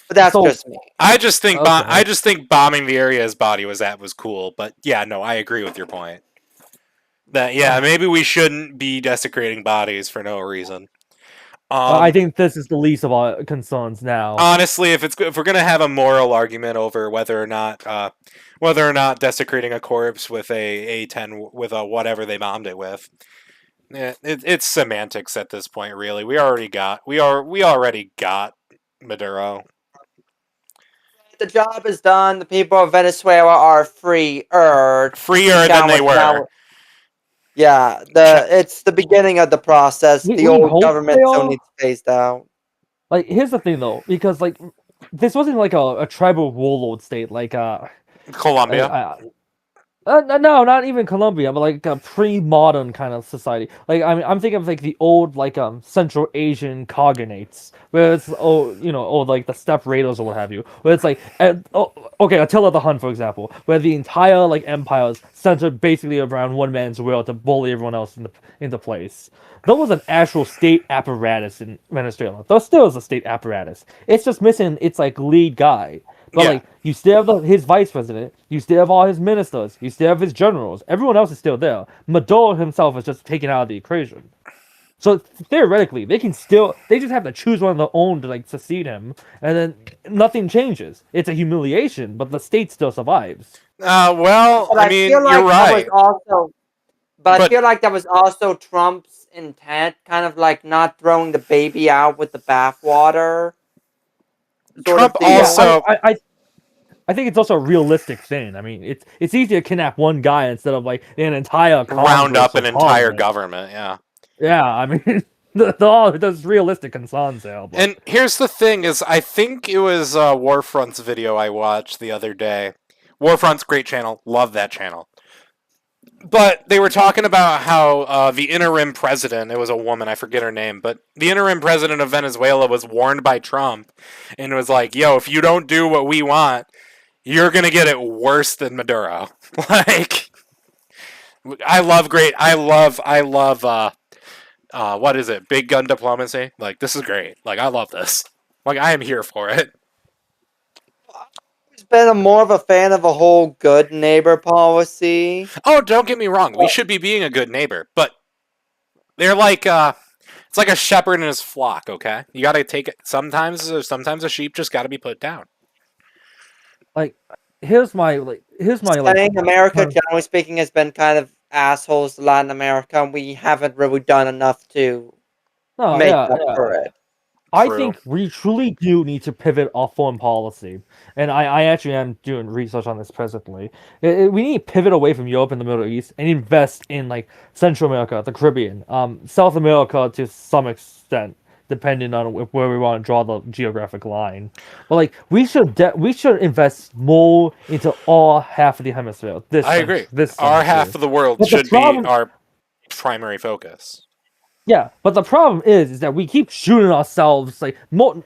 But that's So- just me. I just think Okay. bombing the area his body was at was cool. But yeah, no, I agree with your point. That maybe we shouldn't be desecrating bodies for no reason. I think this is the least of our concerns now. Honestly, if we're gonna have a moral argument over whether or not desecrating a corpse with a A10 with a whatever they bombed it with, it's semantics at this point. Really, we already got Maduro. The job is done. The people of Venezuela are freer Than they were. Yeah, it's the beginning of the process. The We old hope government they still are. needs phased out. Like, here's the thing though, because like this wasn't like a tribal warlord state like Colombia. No, not even Colombia, but like a pre-modern kind of society. Like I'm thinking of like the old like Central Asian cognates, where it's or like the steppe raiders or what have you, where it's like okay, Attila the Hun for example, where the entire like empire is centered basically around one man's will to bully everyone else into place. There was an actual state apparatus in Venezuela. There still is a state apparatus. It's just missing its like lead guy. But like you still have his vice president, you still have all his ministers, you still have his generals. Everyone else is still there. Maduro himself is just taken out of the equation. So theoretically, they just have to choose one of their own to like succeed him, and then nothing changes. It's a humiliation, but the state still survives. Well, But I mean, feel like you're right. I feel like that was also Trump's intent, kind of like not throwing the baby out with the bathwater. Trump Yeah, also. I think it's also a realistic thing. I mean, it's easy to kidnap one guy instead of like an entire round up an Congress or entire Parliament. government. Yeah. Yeah, I mean, there's realistic concerns there. But And here's the thing: is I think it was Warfront's video I watched the other day. Warfront's great channel, love that channel. But they were talking about how the interim president, it was a woman, I forget her name, but the interim president of Venezuela was warned by Trump and was like, yo, if you don't do what we want, you're going to get it worse than Maduro. Like, I love, what is it? Big gun diplomacy? Like, this is great. Like, I love this. Like, I am here for it. Been more of a fan of a whole good neighbor policy. Oh, don't get me wrong. We should be being a good neighbor, but they're like, it's like a shepherd and his flock. Okay, you got to take it. Sometimes a sheep just got to be put down. like, here's my Saying America, generally speaking, has been kind of assholes to Latin America, and we haven't really done enough to make up for it. I True. think we truly do need to pivot our foreign policy, and I actually am doing research on this presently. We need to pivot away from Europe and the Middle East and invest in like Central America, the Caribbean, South America to some extent, depending on where we want to draw the geographic line. But like we should invest more into all half of the hemisphere. I agree. This Our century. half of the world But the should be problem- our primary focus. Yeah, but the problem is that we keep shooting ourselves like not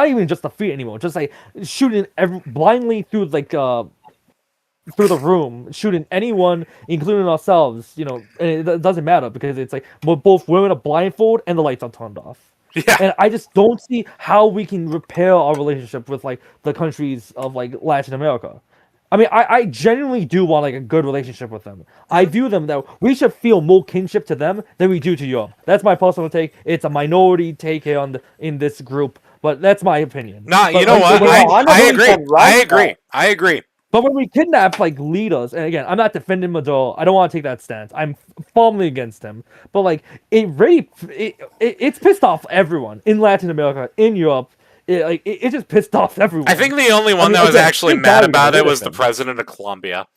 even just the feet anymore, just like shooting blindly through like through the room, shooting anyone, including ourselves. You know, and it doesn't matter because it's like we're both wearing a blindfold and the lights are turned off. Yeah. And I just don't see how we can repair our relationship with like the countries of like Latin America. I mean, I genuinely do want like a good relationship with them. I view them that we should feel more kinship to them than we do to Europe. That's my personal take. It's a minority take here in this group, but that's my opinion. Nah, But, you know like, what? when- I agree. 100% right, I agree. I agree. But when we kidnap like leaders, and again, I'm not defending Maduro. I don't want to take that stance. I'm firmly against him. But like, it's pissed off everyone in Latin America, in Europe. It just pissed off everyone. I think the only one mean, that was again, actually thank mad God we got about rid it of was the him. president of Colombia.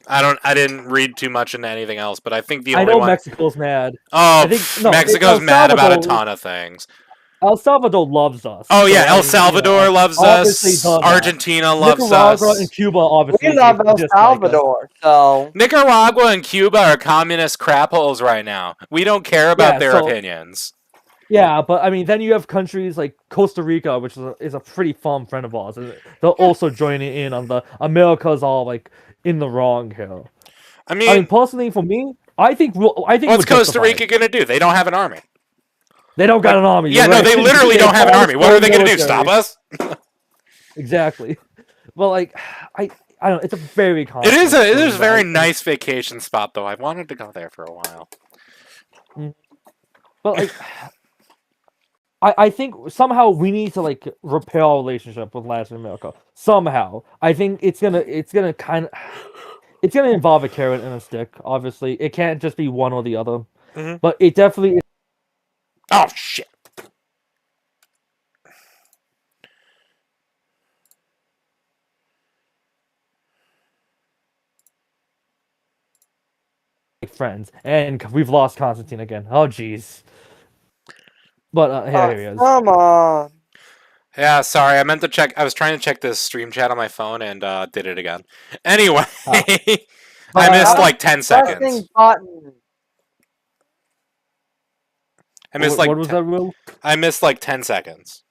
I didn't read too much into anything else, but I think the I only know one. Mexico's mad. Oh, I think no, Mexico's El mad about a Salvador- ton of things. El Salvador loves us. Oh so, yeah, I El mean, Salvador loves obviously us. does that. Argentina loves Nicaragua us. and Cuba obviously We love El dislike us. Salvador, so Nicaragua and Cuba are communist crap holes right now. We don't care about Yeah, their so- opinions. Yeah, but I mean, then you have countries like Costa Rica, which is a pretty firm friend of ours. And they're also joining in on the America's all like in the wrong here. I I mean, mean, personally, for me, I think what's we're Costa justified. Rica gonna do? They don't have an army. They don't got an army. Yeah, you're no, right. they literally don't have an army. What are they gonna do? Military. Stop us? Exactly. Well, like I don't know. It's a very It complex is a thing, but I very think- nice vacation spot though. I wanted to go there for a while. But like, I think somehow we need to like repair our relationship with Latin America. Somehow, I think it's gonna involve a carrot and a stick. Obviously, it can't just be one or the other. Mhm. But it definitely Oh shit! is friends, and we've lost Constantine again. Oh jeez. But here he is. come on. Yeah, sorry. I meant to check. I was trying to check this stream chat on my phone and did it again. Anyway, I missed like 10 seconds. Pressing button. I missed like what was 10 that rule? I missed like 10 seconds.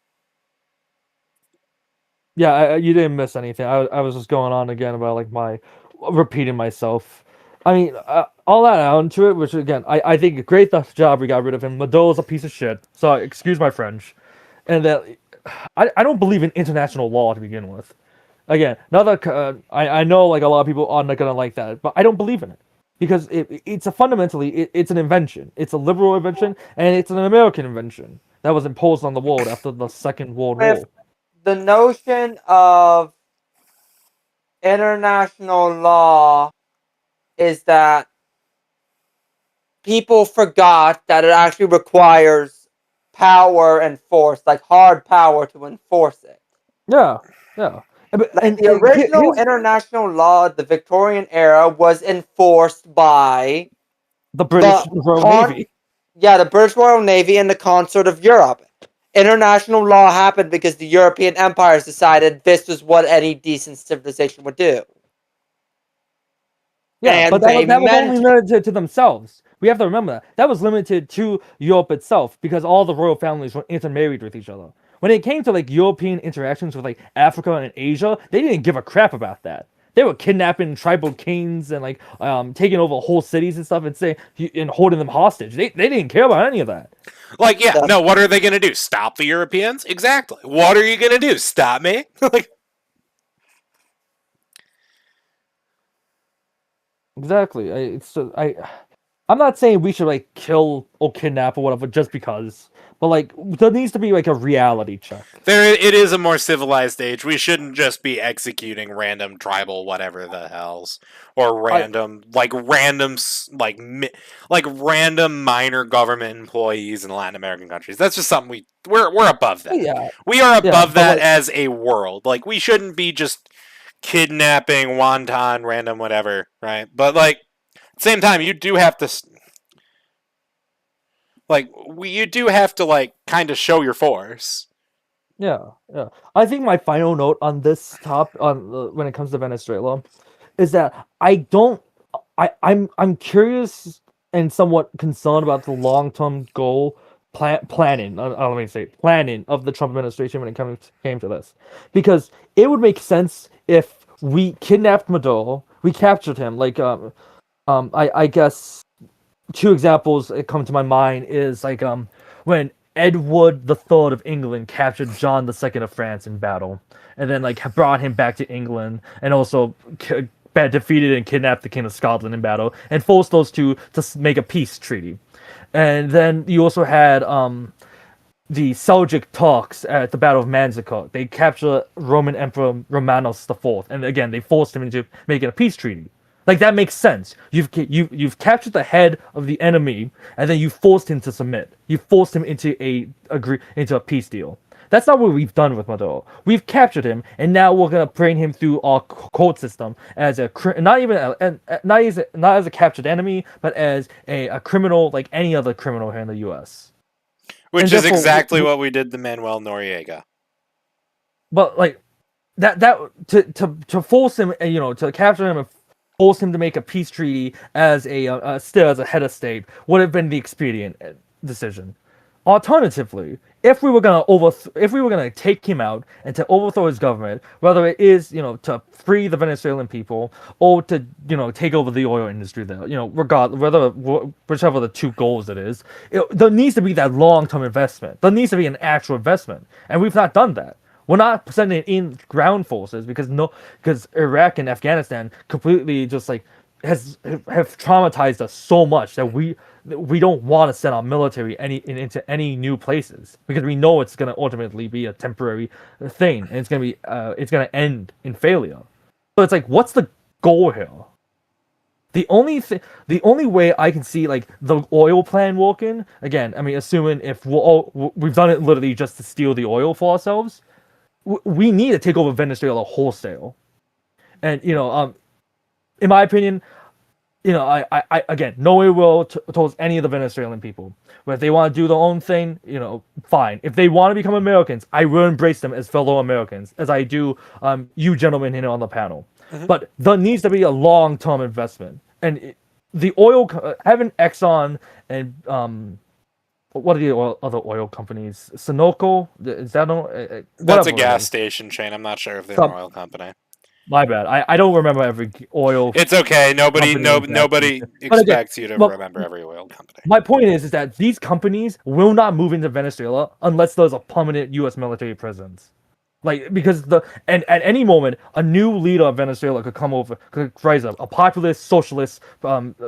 Yeah, you didn't miss anything. I was just going on again about like my repeating myself. I mean, all that out to it, which again, I think a great job we got rid of him. Mado's a piece of shit. So excuse my French, and that I don't believe in international law to begin with. Again, I know like a lot of people are not gonna like that, but I don't believe in it because it's an invention. It's a liberal invention and it's an American invention that was imposed on the world after the Second World War. With the notion of international law is that people forgot that it actually requires power and force, like hard power to enforce it. Yeah, yeah. Like the original international law of the Victorian era was enforced by the British Royal Navy. Yeah, the British Royal Navy and the Consort of Europe. International law happened because the European empires decided this was what any decent civilization would do. Yeah, And but they that was meant- only limited to themselves. We have to remember that. That was limited to Europe itself because all the royal families were intermarried with each other. When it came to like European interactions with like Africa and Asia, they didn't give a crap about that. They were kidnapping tribal kings and like taking over whole cities and stuff and holding them hostage. They didn't care about any of that. Like, yeah, no, what are they going to do? Stop the Europeans? Exactly. What are you going to do? Stop me? Like, Exactly. I'm not saying we should like kill or kidnap or whatever just because, but like there needs to be like a reality check. It is a more civilized age. We shouldn't just be executing random tribal whatever the hells or random like random minor government employees in Latin American countries. That's just something we're above that. Yeah, We are yeah, above but that like as a world. Like we shouldn't be just kidnapping wonton random whatever, right? But like at the same time, you do have to you do have to like kind of show your force. yeah, yeah. I think my final note on this top on when it comes to Venezuela is that I'm curious and somewhat concerned about the long term goal planning. Let me say planning of the Trump administration when it came to this, because it would make sense if we kidnapped Maduro, we captured him. Like I guess two examples that come to my mind is like when Edward the Third of England captured John the Second of France in battle, and then like brought him back to England, and also defeated and kidnapped the King of Scotland in battle, and forced those two to make a peace treaty. And then you also had the Seljuk Turks at the Battle of Manzikert. They captured Roman Emperor Romanos the Fourth, and again they forced him into making a peace treaty. Like that makes sense. You've captured the head of the enemy, and then you forced him to submit. You forced him into a peace deal. That's not what we've done with Maduro. We've captured him, and now we're gonna bring him through our court system as not as a captured enemy, but as a criminal like any other criminal here in the U.S. Which is exactly what we did to Manuel Noriega. But like that to force him, to capture him and force him to make a peace treaty as still as a head of state would have been the expedient decision. Alternatively, if we were gonna take him out and to overthrow his government, whether it is to free the Venezuelan people or to take over the oil industry there, whichever the two goals it is, there needs to be that long-term investment. There needs to be an actual investment, and we've not done that. We're not sending in ground forces because Iraq and Afghanistan completely just like have traumatized us so much that we don't want to send our military into any new places because we know it's going to ultimately be a temporary thing and it's going to end in failure. So it's like, what's the goal here? The only way I can see like the oil plan working again, I mean, assuming if we've done it literally just to steal the oil for ourselves, we need to take over Venezuela wholesale. And in my opinion, I again, no ill will towards any of the Venezuelan people. But if they want to do their own thing, fine. If they want to become Americans, I will embrace them as fellow Americans, as I do you gentlemen here on the panel. Mm-hmm. But there needs to be a long-term investment. And the oil, having Exxon and what are the other oil companies? Sunoco? Is that that's a gas station chain. I'm not sure if they're an oil company. My bad. I don't remember every oil. It's okay. Nobody expects you to remember every oil company. My point is that these companies will not move into Venezuela unless there's a permanent U.S. military presence. Like because at any moment a new leader of Venezuela could rise up, a populist socialist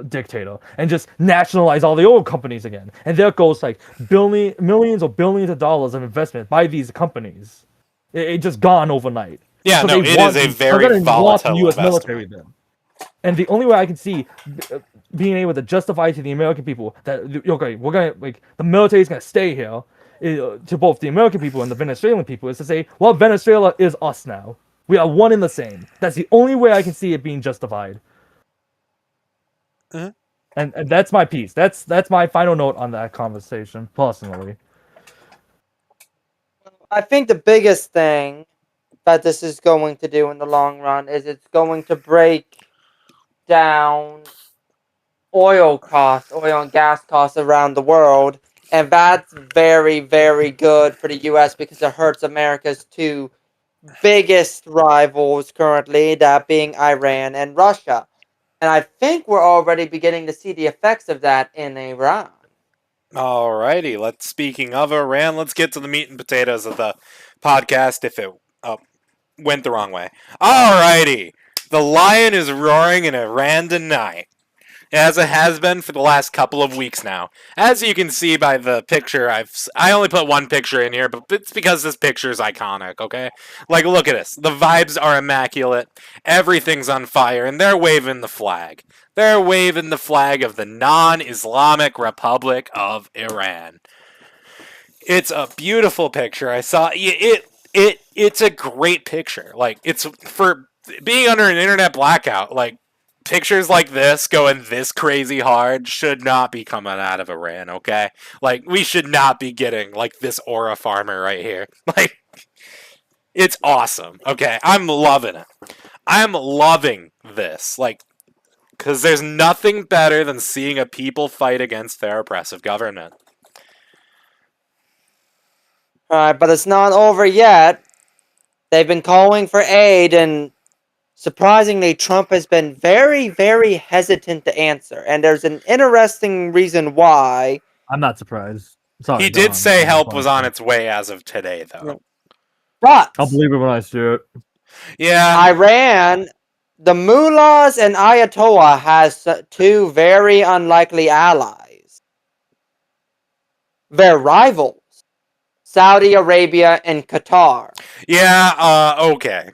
dictator, and just nationalize all the oil companies again. And there goes like millions or billions of dollars of investment by these companies. It just gone overnight. Yeah, so it is a very volatile U.S. military then. And the only way I can see being able to justify to the American people that okay, we're gonna the military is gonna stay here to both the American people and the Venezuelan people is to say, well, Venezuela is us now. We are one and the same. That's the only way I can see it being justified. Uh-huh. And that's my piece. That's my final note on that conversation, personally. I think the biggest thing that this is going to do in the long run is it's going to break down oil and gas costs around the world, and that's very, very good for the U.S. because it hurts America's two biggest rivals currently, that being Iran and Russia. And I think we're already beginning to see the effects of that in Iran. Alrighty, speaking of Iran, let's get to the meat and potatoes of the podcast if it went the wrong way. Alrighty, the lion is roaring in Iran tonight. as it has been for the last couple of weeks now. As you can see by the picture, I only put one picture in here, but it's because this picture is iconic, okay? Like, look at this. The vibes are immaculate. Everything's on fire, and they're waving the flag. They're waving the flag of the non-Islamic Republic of Iran. It's a beautiful picture. I saw it's a great picture. Like, it's for being under an internet blackout, like, pictures like this going this crazy hard should not be coming out of Iran, okay? Like, we should not be getting, like, this aura farmer right here. Like, it's awesome, okay? I'm loving it. I'm loving this. Like, because there's nothing better than seeing a people fight against their oppressive government. Alright, but it's not over yet. They've been calling for aid, and surprisingly, Trump has been very, very hesitant to answer. And there's an interesting reason why. I'm not surprised. Sorry, He did say help was on its way as of today, though. But I'll believe it when I see it. Yeah. Iran, the mullahs and Ayatollah has two very unlikely allies. They're rivals. Saudi Arabia and Qatar. Yeah, okay.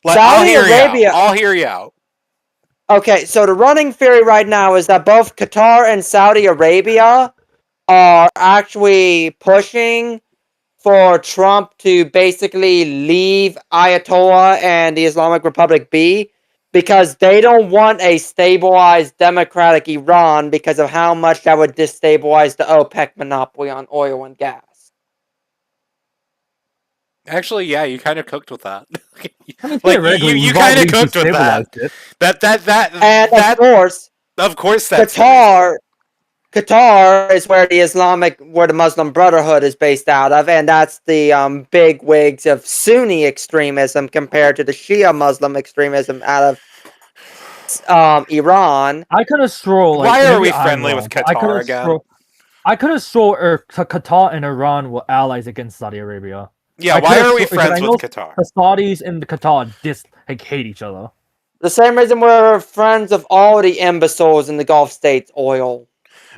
Saudi Arabia. I'll hear you out. Okay, so the running theory right now is that both Qatar and Saudi Arabia are actually pushing for Trump to basically leave Ayatollah and the Islamic Republic be, because they don't want a stabilized democratic Iran because of how much that would destabilize the OPEC monopoly on oil and gas. Actually, yeah, you kind of cooked with that. I mean, Like, theoretically, you we've kind of already cooked with that. destabilized it. And That, of course, that's Qatar is where where the Muslim Brotherhood is based out of, and that's the big wigs of Sunni extremism compared to the Shia Muslim extremism out of Iran. I could have swore. Like, Why are maybe we I'm friendly wrong, with but Qatar again? I could have swore Qatar and Iran were allies against Saudi Arabia. Yeah, I why could've are we swo- 'cause I friends know with Qatar? The Saudis and the Qatar hate each other. The same reason we're friends of all the imbeciles in the Gulf states oil.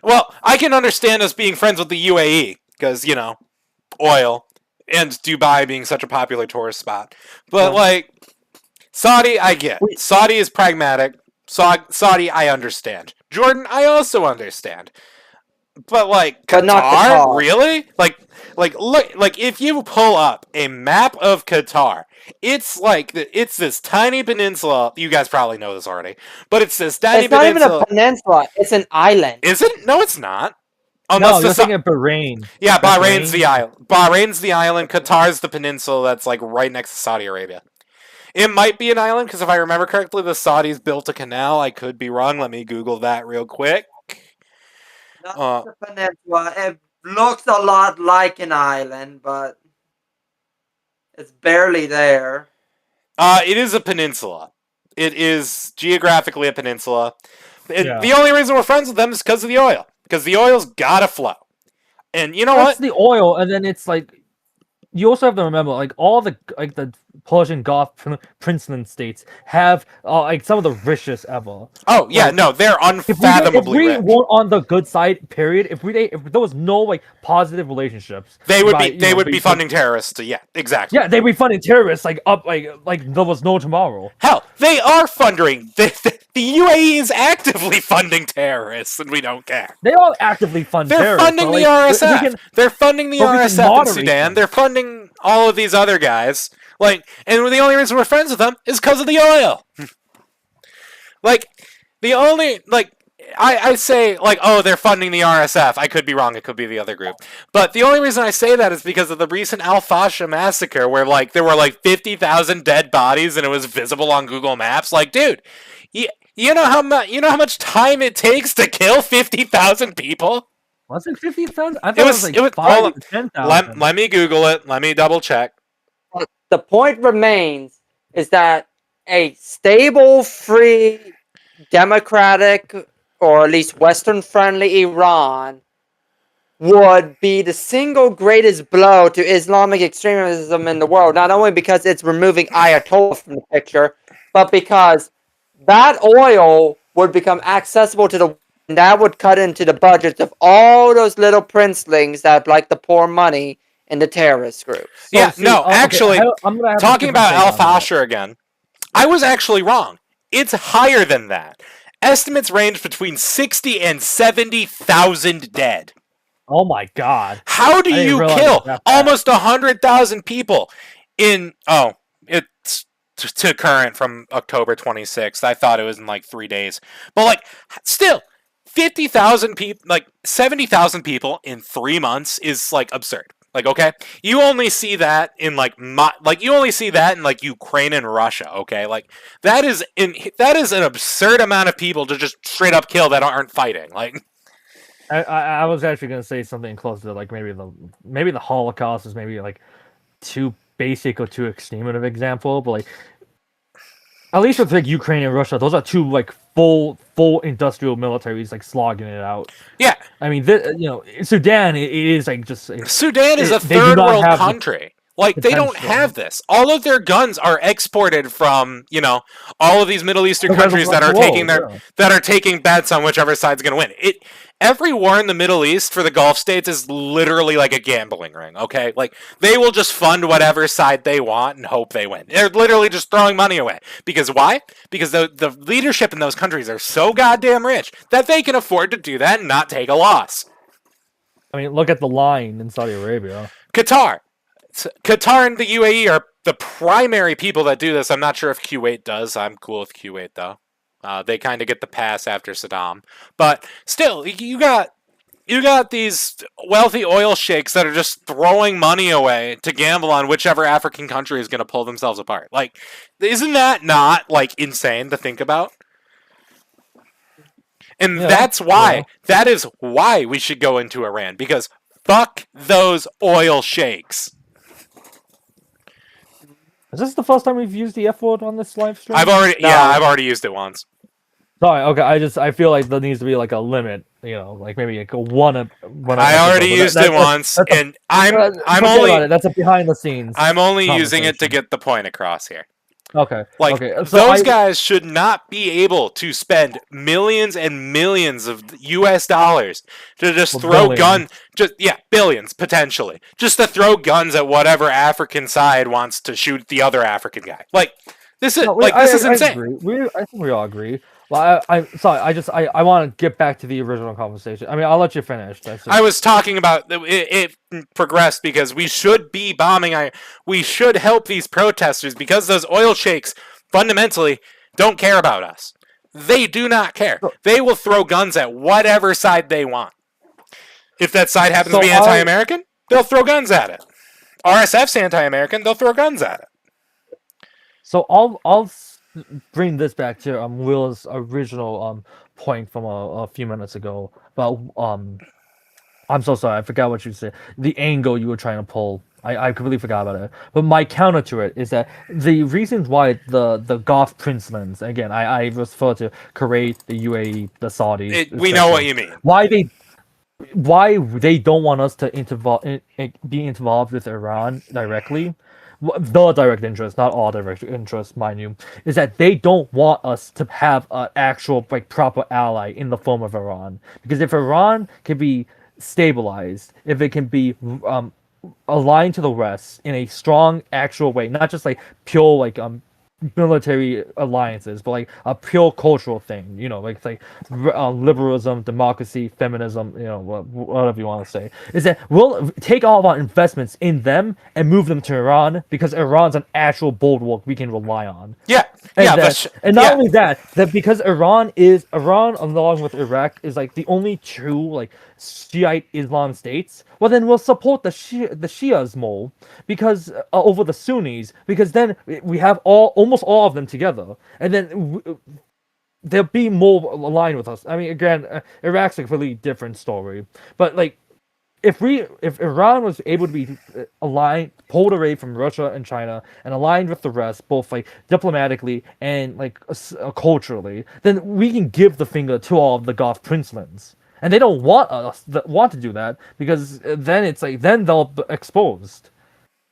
Well, I can understand us being friends with the UAE, because, you know, oil, and Dubai being such a popular tourist spot. But, like, Saudi, I get. Saudi is pragmatic. Saudi, I understand. Jordan, I also understand. But, like, But not Qatar? Qatar. Really? Look, like, if you pull up a map of Qatar, it's this tiny peninsula. You guys probably know this already, but it's this tiny It's not even peninsula. a peninsula; it's an island. Is it? No, it's not. No, you're thinking of Bahrain. Yeah, That's Bahrain's the Bahrain. island. Bahrain's the island. Qatar's the peninsula that's like right next to Saudi Arabia. It might be an island because if I remember correctly, the Saudis built a canal. I could be wrong. Let me Google that real quick. Not a peninsula. It looks a lot like an island, but it's barely there. It is a peninsula. It is geographically a peninsula. Yeah. The only reason we're friends with them is because of the oil. Because the oil's gotta flow. And you know That's what? the oil, and then it's like you also have to remember, like all the Persian Gulf Princeton states have like some of the richest ever. Oh yeah, Like, no, they're If unfathomably we rich. weren't on the good side, period. If there was no like positive relationships, They would by, be they would be because- funding terrorists. Yeah, exactly. Yeah, they'd be funding terrorists like there was no tomorrow. Hell, they are funding. The UAE is actively funding terrorists, and we don't care. They all actively fund They're terrorists. funding but, the like, RSF. They're funding the but we can RSF in moderate Sudan. them. They're funding all of these other guys. Like, and the only reason we're friends with them is because of the oil. Like, the only I say like, oh, they're funding the RSF. I could be wrong. It could be the other group. But the only reason I say that is because of the recent Al Fasha massacre, where like there were like 50,000 dead bodies, and it was visible on Google Maps. Like, dude, you know how much time it takes to kill 50,000 people? Was it 50,000? I thought it was like hold 5 on. to 10,000. Let me Google it. Let me double check. The point remains is that a stable, free, democratic, or at least Western-friendly Iran would be the single greatest blow to Islamic extremism in the world, not only because it's removing Ayatollah from the picture, but because that oil would become accessible to the, and that would cut into the budgets of all those little princelings that like to pour money into terrorist groups. Yeah, see, no, okay, actually, I'm gonna have a talking different about take Al on that. Fasher again, I was actually wrong. It's higher than that. Estimates range between 60 and 70,000 dead. Oh my god. How do I didn't you realize it kill was that bad. almost 100,000 people in... Oh, it's to current from October 26th. I thought it was in like 3 days. But like, still, 50,000 people, like 70,000 people in 3 months is like absurd. Like, okay, you only see that in like you only see that in like Ukraine and Russia. Okay, like that is an absurd amount of people to just straight up kill that aren't fighting. Like, I was actually gonna say something close to like maybe the Holocaust is maybe like too basic or too extreme of an example, but like at least with like Ukraine and Russia, those are two like full industrial militaries like slogging it out. yeah, I mean, Sudan it is like just Sudan is a they do third not world have the country. Like, they don't potential. have this. All of their guns are exported from, all of these Middle Eastern The rest of countries the that are world, taking yeah. that are taking bets on whichever side's going to win. Every war in the Middle East for the Gulf states is literally like a gambling ring, okay? Like, they will just fund whatever side they want and hope they win. They're literally just throwing money away. Because why? Because the leadership in those countries are so goddamn rich that they can afford to do that and not take a loss. I mean, look at the line in Saudi Arabia. Qatar and the UAE are the primary people that do this. I'm not sure if Kuwait does. I'm cool with Kuwait, though. They kind of get the pass after Saddam. But still, you got these wealthy oil sheiks that are just throwing money away to gamble on whichever African country is going to pull themselves apart. Like, isn't that not, like, insane to think about? And that is why we should go into Iran. Because fuck those oil sheiks. Is this the first time we've used the F word on this live stream? I've already used it once. Sorry, okay. I feel like there needs to be like a limit, like maybe like one. I already used it once, and I'm only. That's a behind the scenes. I'm only using it to get the point across here. Okay. Like, okay. So those guys should not be able to spend millions and millions of US dollars to just throw guns. Billions potentially, just to throw guns at whatever African side wants to shoot the other African guy. Like, this is this is insane. I think we all agree. Well, I'm sorry. I want to get back to the original conversation. I mean, I'll let you finish. I was talking about it progressed because we should be bombing. We should help these protesters because those oil sheiks fundamentally don't care about us. They do not care. They will throw guns at whatever side they want. If that side happens to be anti-American, they'll throw guns at it. RSF's anti-American, they'll throw guns at it. So I'll bring this back to Will's original point from a few minutes ago about I'm so sorry, I forgot what you said. The angle you were trying to pull. I completely forgot about it. But my counter to it is that the reasons why the Gulf princelands, again, I refer to Kuwait, the UAE, the Saudis. We know what you mean. Why they don't want us to be involved with Iran directly. The direct interest, not all direct interest, mind you, is that they don't want us to have an actual like proper ally in the form of Iran. Because if Iran can be stabilized, if it can be aligned to the West in a strong actual way, not just like pure like military alliances, but like a pure cultural thing, like liberalism, democracy, feminism, whatever you want to say, is that we'll take all of our investments in them and move them to Iran because Iran's an actual bulwark we can rely on. And not only that because Iran along with Iraq is like the only true like Shiite Islam states, well then we'll support the Shias more because over the Sunnis, because then we have almost all of them together, and then they'll be more aligned with us. I mean, again, Iraq's a completely different story, but like if Iran was able to be aligned, pulled away from Russia and China, and aligned with the rest, both like diplomatically and like culturally, then we can give the finger to all of the Gulf princelands. And they don't want to do that because then they'll be exposed.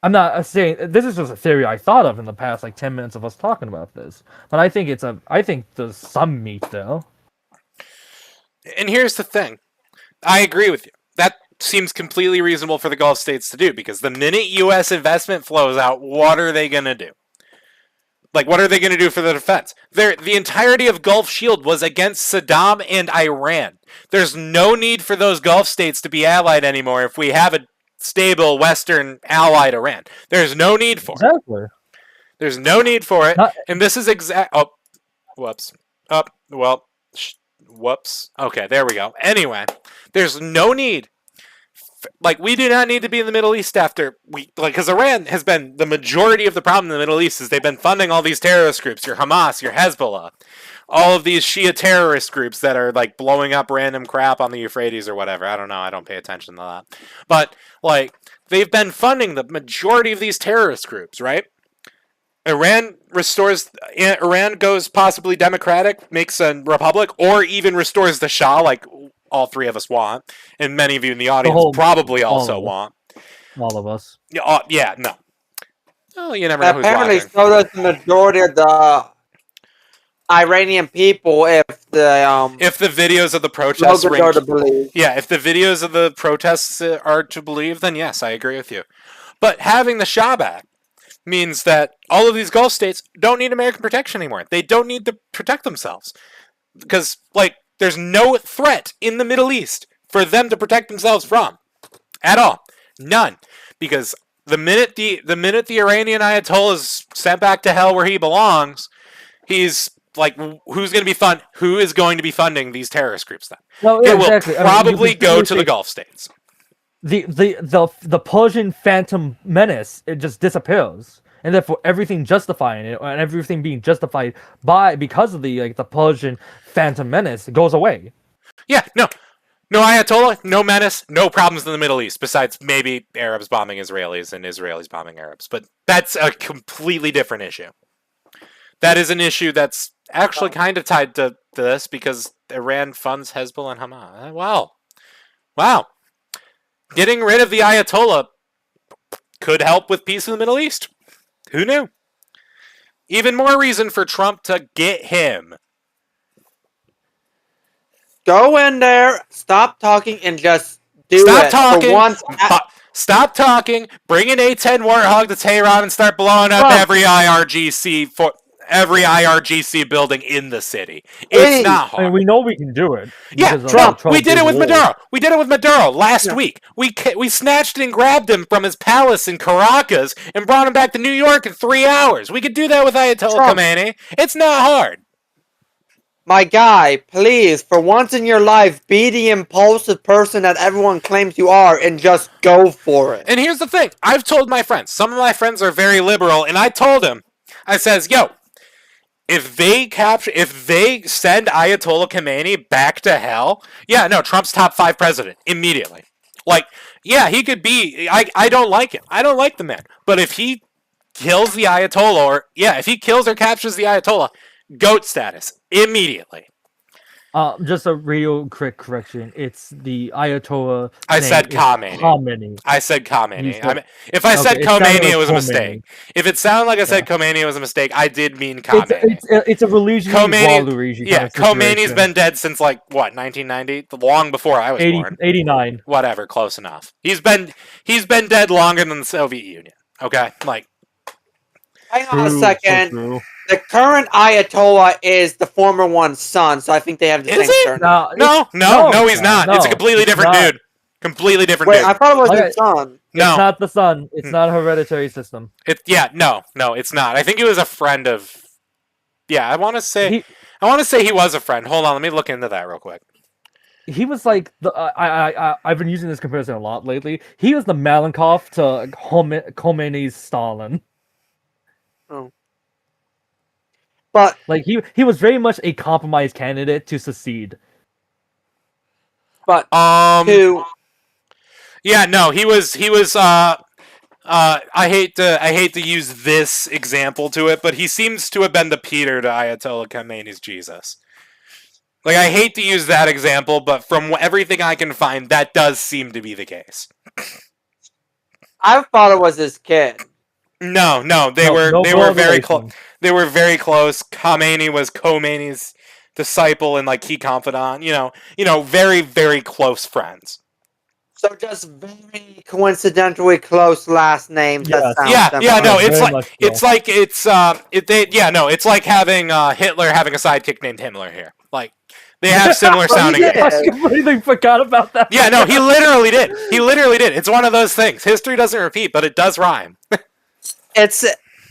I'm not saying this is just a theory I thought of in the past 10 minutes of us talking about this, but I think there's some meat there. And here's the thing. I agree with you. That seems completely reasonable for the Gulf states to do, because the minute U.S. investment flows out, what are they going to do? Like, what are they going to do for the defense? The entirety of Gulf Shield was against Saddam and Iran. There's no need for those Gulf states to be allied anymore if we have a stable Western allied Iran. There's no need for it. Exactly. There's no need for it. Not- And this is exact. Oh, whoops. Up. Well, whoops. Okay, there we go. Anyway, there's no need. Like, we do not need to be in the Middle East after because Iran has been the majority of the problem in the Middle East is they've been funding all these terrorist groups, your Hamas, your Hezbollah, all of these Shia terrorist groups that are like blowing up random crap on the Euphrates or whatever. I don't know. I don't pay attention to that. But like, they've been funding the majority of these terrorist groups, right? Iran goes possibly democratic, makes a republic, or even restores the Shah, like all three of us want, and many of you in the audience probably also want. All of us. Yeah, no. Oh, you never know who's Apparently, watching. so does the majority of the Iranian people. If the videos of the protests are to believe. Yeah, if the videos of the protests are to believe, then yes, I agree with you. But having the Shah back means that all of these Gulf states don't need American protection anymore. They don't need to protect themselves. Because, like, there's no threat in the Middle East for them to protect themselves from. At all. None. Because the minute the Iranian Ayatollah is sent back to hell where he belongs, he's like, who is going to be funding these terrorist groups then? No, yeah, it will exactly. probably go to the Gulf states. The Persian Phantom Menace, it just disappears, and therefore everything justifying it and everything being justified because of the Persian Phantom Menace goes away. Yeah, no Ayatollah, no menace, no problems in the Middle East. Besides maybe Arabs bombing Israelis and Israelis bombing Arabs, but that's a completely different issue. That is an issue that's actually kind of tied to this because Iran funds Hezbollah and Hamas. Wow. Getting rid of the Ayatollah could help with peace in the Middle East. Who knew? Even more reason for Trump to get him. Go in there, stop talking, and just do Stop it. talking. For once, Stop talking. Bring an A-10 Warthog to Tehran and start blowing up every IRGC building in the city. It's not hard. I mean, we know we can do it. Yeah, Trump. We did it with Maduro. We did it with Maduro last week. We snatched and grabbed him from his palace in Caracas and brought him back to New York in 3 hours. We could do that with Ayatollah Khomeini. It's not hard. My guy, please, for once in your life, be the impulsive person that everyone claims you are and just go for it. And here's the thing. I've told my friends. Some of my friends are very liberal, and I told him, I says, yo, if they send Ayatollah Khomeini back to hell, yeah, no, Trump's top 5 president immediately. Like, yeah, he could be. I don't like him. I don't like the man. But if he kills the Ayatollah, if he kills or captures the Ayatollah, GOAT status immediately. Just a real quick correction. It's the Ayatollah. I said Khomeini. I said Khomeini. If I said Khomeini, it was a mistake. If it sounded like I said Khomeini, it was a mistake. I did mean Khomeini. It's a religion. Khomeini's been dead since 1990, long before I was born. 89. Whatever, close enough. He's been dead longer than the Soviet Union. Okay, hang on a second. So the current Ayatollah is the former one's son, so I think they have the same surname. No, he's not. It's a completely different dude. Completely different dude. I thought it was his son. No. It's not the son. It's not a hereditary system. No, it's not. I think he was a friend of. Yeah, I want to say he was a friend. Hold on, let me look into that real quick. He was like I've been using this comparison a lot lately. He was the Malenkov to Khomeini's Stalin. Oh. But he was very much a compromise candidate to secede. But yeah, no, he was I hate to use this example to it, but he seems to have been the Peter to Ayatollah Khomeini's Jesus. I hate to use that example, but from everything I can find, that does seem to be the case. I thought it was his kid. No, they were very close. They were very close. Khomeini was Khomeini's disciple and like key confidant. Very very close friends. So just very coincidentally close last names that Yes. sound Yeah, similar. no, Yes, very much it's like having Hitler having a sidekick named Himmler here. Like they have similar Well, he sounding did. names. I completely forgot about that. Yeah, no, he literally did. He literally did. It's one of those things. History doesn't repeat, but it does rhyme.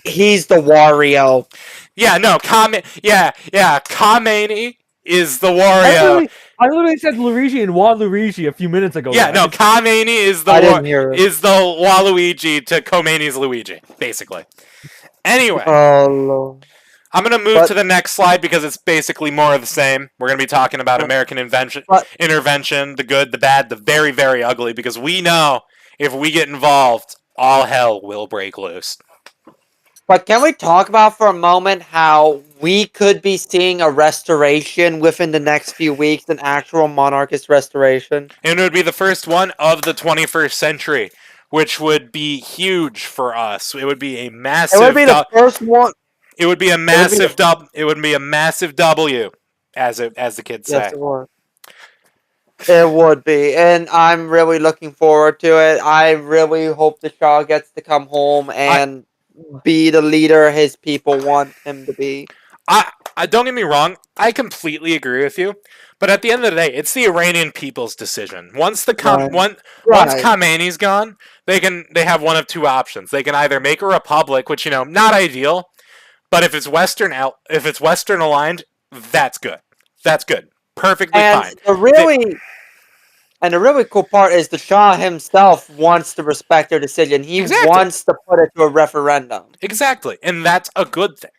He's the Wario. Yeah, no, Khomeini is the I Wario. literally said Luigi and Waluigi a few minutes ago. Yeah, no, Khomeini is I didn't hear it. is the Waluigi to Khomeini's Luigi, basically. Anyway, Oh Lord. I'm gonna move to the next slide because it's basically more of the same. We're gonna be talking about American intervention, the good, the bad, the very, very ugly, because we know if we get involved, all hell will break loose. But can we talk about for a moment how we could be seeing a restoration within the next few weeks, an actual monarchist restoration? And it would be the first one of the 21st century, which would be huge for us. It would be a massive. It would be the first one. It would be a massive It would be a massive W, as the kids say. Yes, it would. It would be, and I'm really looking forward to it. I really hope the Shah gets to come home and be the leader his people want him to be. I don't get me wrong. I completely agree with you, but at the end of the day, it's the Iranian people's decision. Once once Khomeini's gone, they have one of two options. They can either make a republic, which not ideal, but if it's Western aligned, that's good. That's good. Perfectly fine. And the really cool part is the Shah himself wants to respect their decision. He wants to put it to a referendum. Exactly, and that's a good thing.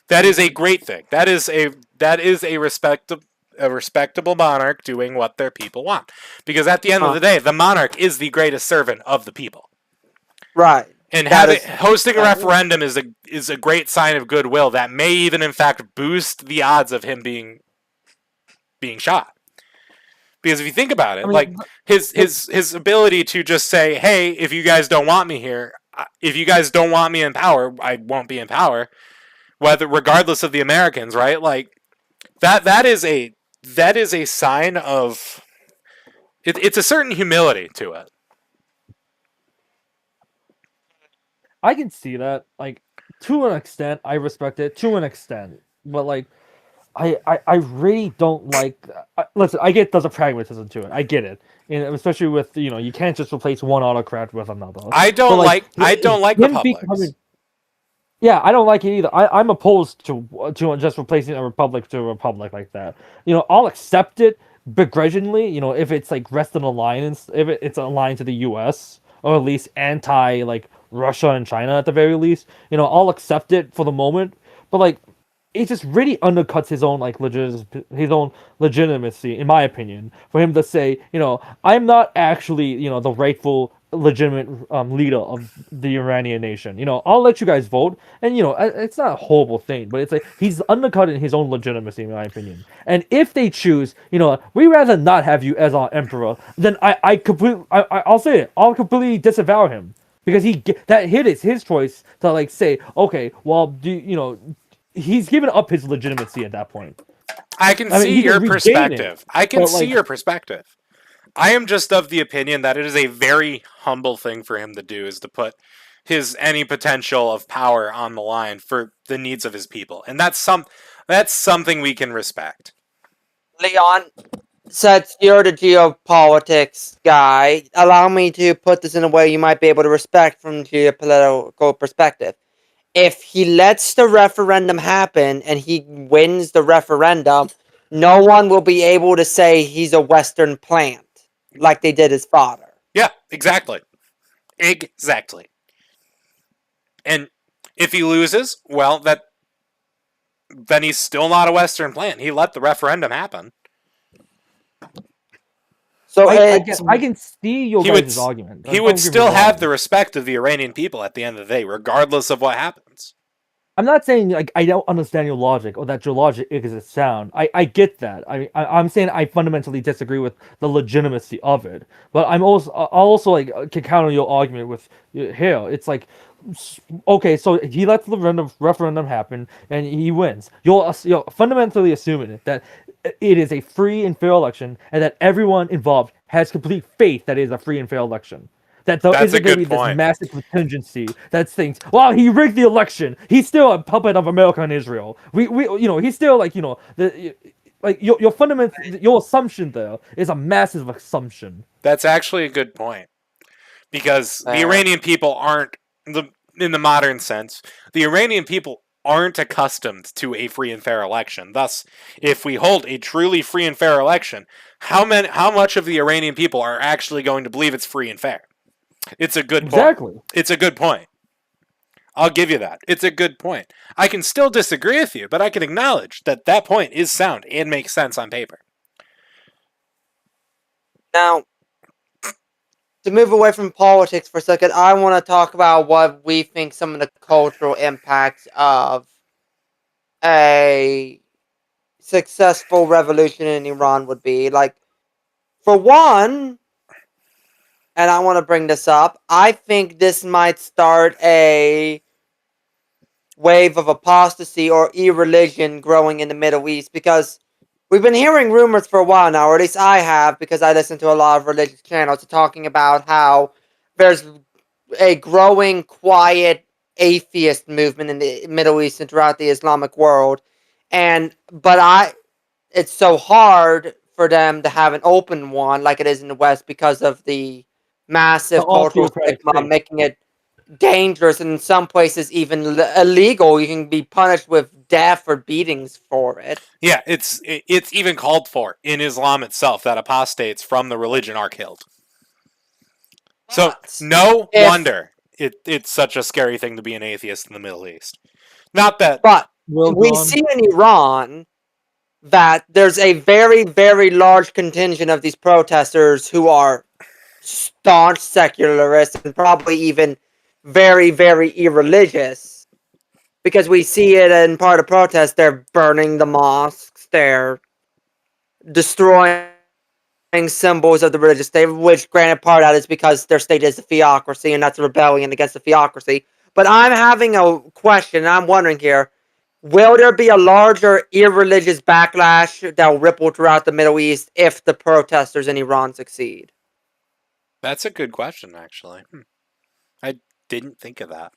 That is a great thing. That is a respectable monarch doing what their people want. Because at the end of the day, the monarch is the greatest servant of the people. Right. And hosting a referendum is a great sign of goodwill that may even in fact boost the odds of him being shot. Because if you think about it, like his ability to just say, "Hey, if you guys don't want me here, if you guys don't want me in power, I won't be in power," regardless of the Americans, right? Like that is a sign of it's a certain humility to it. I can see that, like, to an extent. I respect it to an extent, but like, I really don't like. Listen, I get there's a pragmatism to it. I get it, and especially with you can't just replace one autocrat with another. I don't like the publics. Yeah, I don't like it either. I'm opposed to just replacing a republic to a republic like that. I'll accept it begrudgingly. If it's like rest an alliance, if it's aligned to the U.S. or at least anti like Russia and China at the very least. I'll accept it for the moment, but like it just really undercuts his own legitimacy, in my opinion, for him to say, I'm not actually, the rightful, legitimate leader of the Iranian nation. I'll let you guys vote, and it's not a horrible thing, but it's like he's undercutting his own legitimacy, in my opinion. And if they choose, we rather not have you as our emperor, then I'll say it, I'll completely disavow him. Because it's his choice to like say, okay, well, he's given up his legitimacy at that point. I can see your perspective. I can see your perspective. I am just of the opinion that it is a very humble thing for him to do, is to put any potential of power on the line for the needs of his people. And that's something we can respect. Leon, since you're the geopolitics guy, allow me to put this in a way you might be able to respect from geopolitical perspective. If he lets the referendum happen and he wins the referendum, no one will be able to say he's a Western plant like they did his father. Yeah, exactly. Exactly. And if he loses, well, then he's still not a Western plant. He let the referendum happen. So I can see your guys' argument. He would still have the respect of the Iranian people at the end of the day, regardless of what happens. I'm not saying like I don't understand your logic or that your logic is sound. I get that. I'm saying I fundamentally disagree with the legitimacy of it. But I'll also like can counter your argument with here. It's like okay, so he lets the referendum happen, and he wins. You're fundamentally assuming that it is a free and fair election, and that everyone involved has complete faith that it is a free and fair election. That there That's a isn't going to be good this point. massive contingency that thinks, "Well, he rigged the election. He's still a puppet of America and Israel. He's still like, your fundamental, your assumption there is a massive assumption." That's actually a good point. Because the Iranian people aren't, in the modern sense, the Iranian people aren't accustomed to a free and fair election. Thus, if we hold a truly free and fair election, how much of the Iranian people are actually going to believe it's free and fair? It's a good Exactly. point. It's a good point. I'll give you that. It's a good point. I can still disagree with you, but I can acknowledge that that point is sound and makes sense on paper. Now, to move away from politics for a second, I want to talk about what we think some of the cultural impacts of a successful revolution in Iran would be. Like, for one, and I want to bring this up, I think this might start a wave of apostasy or irreligion growing in the Middle East, because we've been hearing rumors for a while now, or at least I have, because I listen to a lot of religious channels talking about how there's a growing quiet atheist movement in the Middle East and throughout the Islamic world. It's so hard for them to have an open one like it is in the West because of the massive all cultural theocratic stigma, state. making it dangerous and in some places even illegal. You can be punished with death or beatings for it. Yeah, it's even called for in Islam itself that apostates from the religion are killed. So But no if wonder it's such a scary thing to be an atheist in the Middle East. Not that but Well we done. see in Iran that there's a very, very large contingent of these protesters who are staunch secularists and probably even very, very irreligious. Because we see it in part of protest, they're burning the mosques, they're destroying symbols of the religious state, which granted part of that is because their state is a theocracy and that's a rebellion against the theocracy. But I'm having a question, and I'm wondering here, will there be a larger irreligious backlash that will ripple throughout the Middle East if the protesters in Iran succeed? that's a good question, actually. I didn't think of that.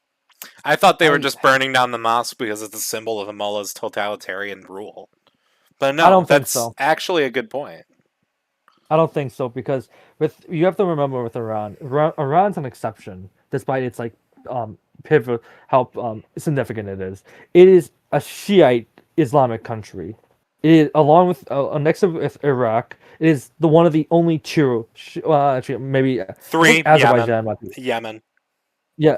I thought they were just burning down the mosque because it's a symbol of a mullah's totalitarian rule. But I no, don't think that's so. actually a good point. I don't think so because you have to remember with Iran's an exception, despite its pivot how significant it is. It is a Shiite Islamic country. It is, along with next to with Iraq, it is the one of the only two. Actually, maybe I Three, think Azerbaijan might be. Yemen. Yeah,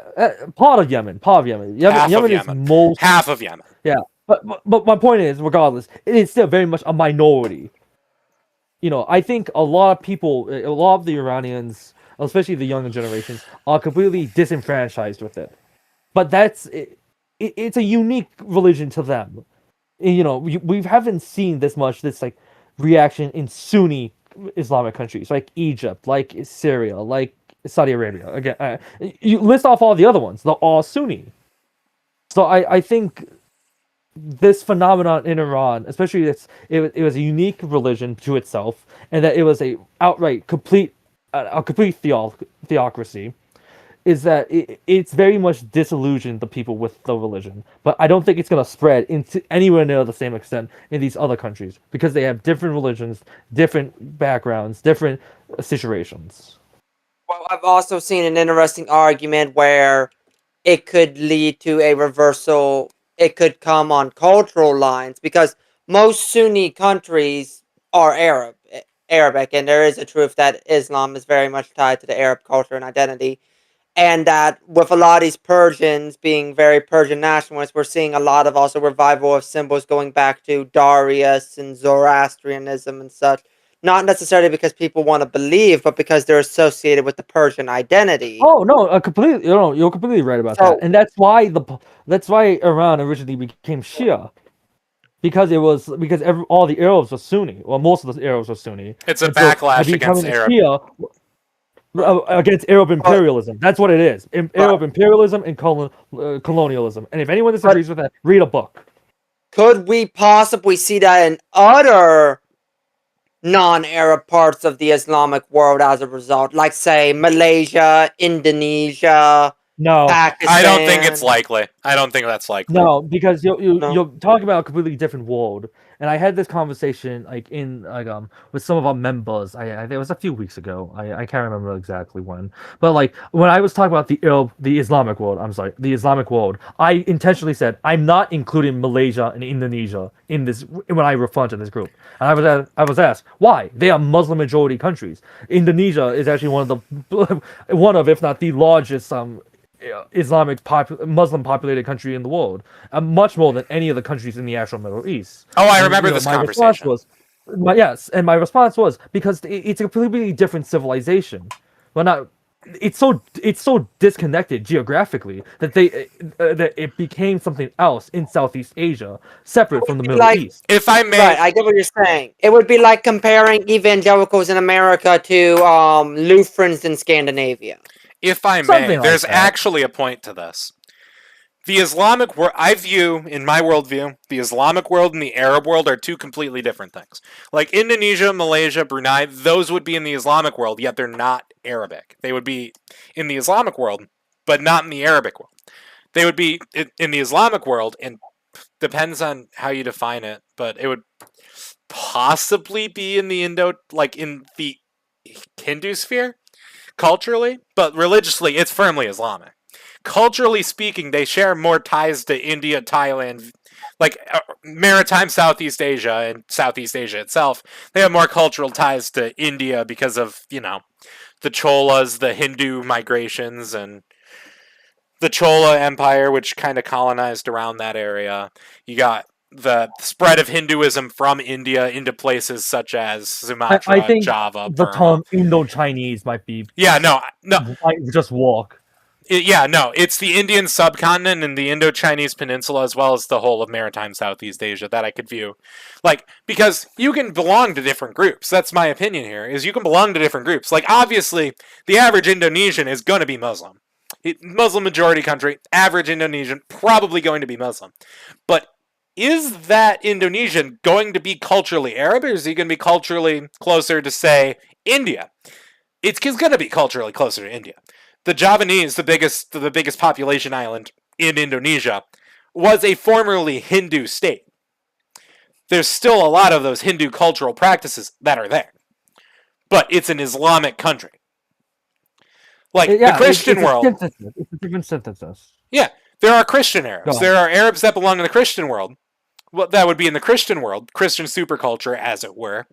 part of Yemen. Part of Yemen. Half of Yemen is Yemen. most. Half of Yemen. Yeah, but my point is, regardless, it is still very much a minority. I think a lot of people, a lot of the Iranians, especially the younger generations, are completely disenfranchised with it. But it's a unique religion to them. We haven't seen this like reaction in Sunni Islamic countries like Egypt, like Syria, like Saudi Arabia. Again, you list off all the other ones; they're all Sunni. So I think this phenomenon in Iran, especially it was a unique religion to itself, and that it was a outright a complete theocracy, is that it's very much disillusioned the people with the religion. But I don't think it's gonna spread into anywhere near the same extent in these other countries because they have different religions, different backgrounds, different situations. Well, I've also seen an interesting argument where it could lead to a reversal. It could come on cultural lines because most Sunni countries are Arabic, and there is a truth that Islam is very much tied to the Arab culture and identity. And that with a lot of these Persians being very Persian nationalists, we're seeing a lot of also revival of symbols going back to Darius and Zoroastrianism and such. Not necessarily because people want to believe, but because they're associated with the Persian identity. Oh no, completely. You're completely right about that, So, and that's why Iran originally became Shia because all the Arabs were Sunni. Well, most of the Arabs were Sunni, It's a and so by backlash against becoming a Arab. Shia, against Arab imperialism. That's what it is. Arab imperialism and colonialism. And if anyone disagrees with that, read a book. Could we possibly see that in other non-Arab parts of the Islamic world as a result? Like, say, Malaysia, Indonesia, No, Pakistan? I don't think it's likely. I don't think that's likely. no, because No. you're talking about a completely different world. And I had this conversation with some of our members. It was a few weeks ago. I can't remember exactly when. But like when I was talking about the Islamic world, I'm sorry, the Islamic world, I intentionally said I'm not including Malaysia and Indonesia in this when I refer to this group. And I was asked why. They are Muslim majority countries. Indonesia is actually one of if not the largest Muslim populated country in the world, much more than any of the countries in the actual Middle East. Oh, I remember this my conversation. My response was because it's a completely different civilization. Well, not it's so disconnected geographically that that it became something else in Southeast Asia, separate from the Middle East. If I may, Right, I get what you're saying. It would be like comparing evangelicals in America to Lutherans in Scandinavia. if I Something may, like there's that. actually a point to this. The Islamic world, I view, in my worldview, the Islamic world and the Arab world are two completely different things. Like Indonesia, Malaysia, Brunei, those would be in the Islamic world, yet they're not Arabic. They would be in the Islamic world, but not in the Arabic world. They would be in the Islamic world, and depends on how you define it, but it would possibly be in the in the Hindu sphere, culturally, but religiously, it's firmly Islamic. Culturally speaking, they share more ties to India, Thailand, maritime Southeast Asia and Southeast Asia itself. They have more cultural ties to India because of, the Cholas, the Hindu migrations, and the Chola Empire, which kind of colonized around that area. You got the spread of Hinduism from India into places such as Sumatra, I think Java, the Burma. term Indo-Chinese might be might just walk. It's the Indian subcontinent and the Indo-Chinese peninsula as well as the whole of maritime Southeast Asia that I could view. Because you can belong to different groups. That's my opinion here, is you can belong to different groups. Obviously, the average Indonesian is going to be Muslim. Muslim majority country, average Indonesian, probably going to be Muslim. But is that Indonesian going to be culturally Arab, or is he going to be culturally closer to, say, India? It's going to be culturally closer to India. The Javanese, the biggest population island in Indonesia, was a formerly Hindu state. There's still a lot of those Hindu cultural practices that are there. But it's an Islamic country. The Christian world. It's a different synthesis. Yeah, there are Christian Arabs. There are Arabs that belong to the Christian world. Well, that would be in the Christian world, Christian superculture, as it were.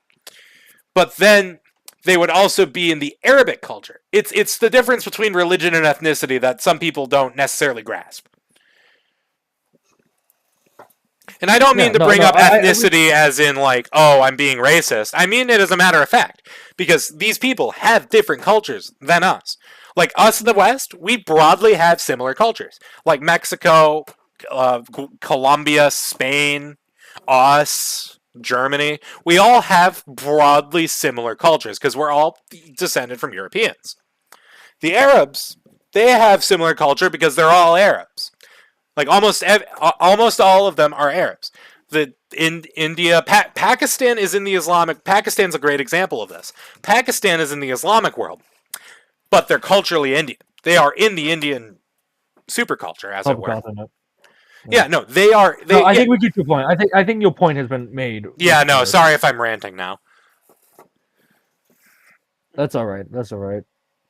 But then they would also be in the Arabic culture. It's the difference between religion and ethnicity that some people don't necessarily grasp. And I don't mean to bring up ethnicity as in I'm being racist. I mean it as a matter of fact. Because these people have different cultures than us. Like us in the West, we broadly have similar cultures. Like Mexico, Colombia, Spain, us, Germany. We all have broadly similar cultures because we're all descended from Europeans. The Arabs, they have similar culture because they're all Arabs. Almost all of them are Arabs. India, Pakistan is in the Islamic. Pakistan's a great example of this. Pakistan is in the Islamic world, but they're culturally Indian. They are in the Indian superculture, as it were. Yeah, no, they are. I think we get your point. I think your point has been made. Yeah, no, sorry if I'm ranting now. That's all right. That's all right.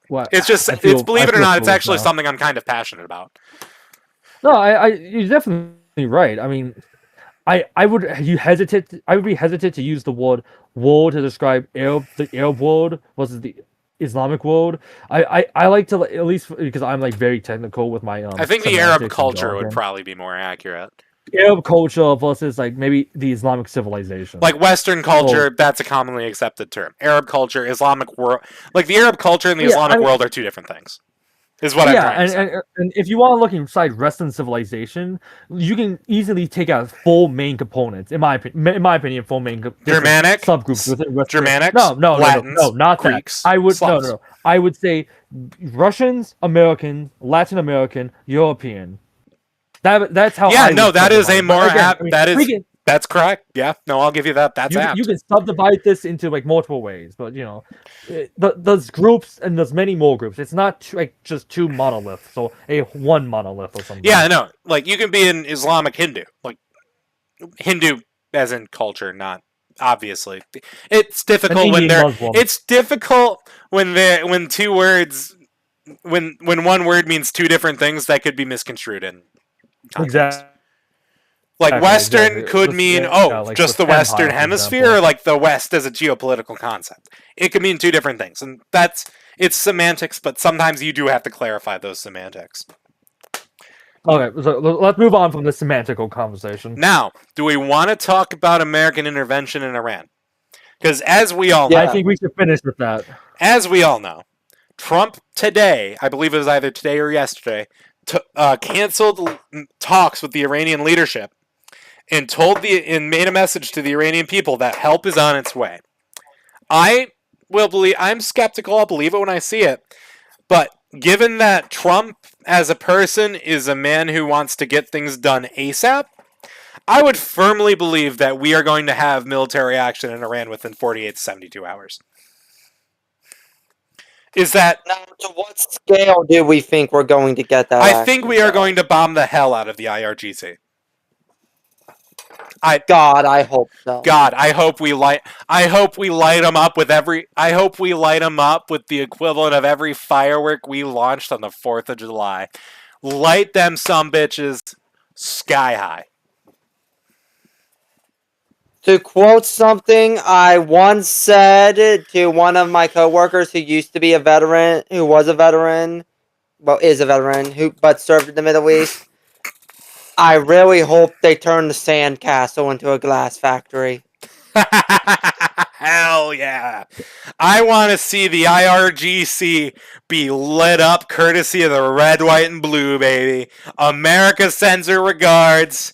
What? It's believe it or not, it's actually something I'm kind of passionate about. No, you're definitely right. I mean, I would be hesitant to use the word world to describe the Arab world versus the Islamic world. I like to, at least because I'm very technical with my I think the Arab culture would probably be more accurate. Arab culture versus maybe the Islamic civilization. Western culture, that's a commonly accepted term. Arab culture, Islamic world, the Arab culture and the Islamic world are two different things. Is what I'm trying to say. And if you want to look inside Western civilization, you can easily take out four main components. In my opinion, four main Germanic, subgroups within Western. Germanics, No, Latins, not Greeks, that. I would Slavs. no. I would say Russians, American, Latin American, European. That's how. Yeah, I no, would that is subdivide a it. But more again, apt. I mean, That is we can, that's correct. Yeah, no, I'll give you that. That's apt. you can subdivide this into like multiple ways, but there's groups and there's many more groups. It's not like just two monoliths, so one monolith or something. Yeah, no, like you can be an Islamic Hindu, like Hindu as in culture, not obviously. It's difficult when they're. Muslim. It's difficult when two words when one word means two different things that could be misconstrued in context. Exactly. Like Western exactly. could mean just the Western Empire, Hemisphere, or like the West as a geopolitical concept. It could mean two different things, and it's semantics. But sometimes you do have to clarify those semantics. Okay, so let's move on from this semantical conversation. Now, do we want to talk about American intervention in Iran? Because as we all know, I think we should finish with that. As we all know, Trump today, I believe it was either today or yesterday, canceled talks with the Iranian leadership and made a message to the Iranian people that help is on its way. I'm skeptical. I'll believe it when I see it. But given that Trump as a person is a man who wants to get things done ASAP, I would firmly believe that we are going to have military action in Iran within 48 to 72 hours. Is that... Now, to what scale do we think we're going to get that? I think we are going to bomb the hell out of the IRGC. God, I hope so. God, I hope we light them up with the equivalent of every firework we launched on the 4th of July. Light them some bitches sky high. To quote something I once said to one of my coworkers who used to be a veteran, who was a veteran, well, is a veteran, but served in the Middle East, I really hope they turn the sandcastle into a glass factory. Hell yeah. I want to see the IRGC be lit up courtesy of the red, white, and blue, baby. America sends her regards.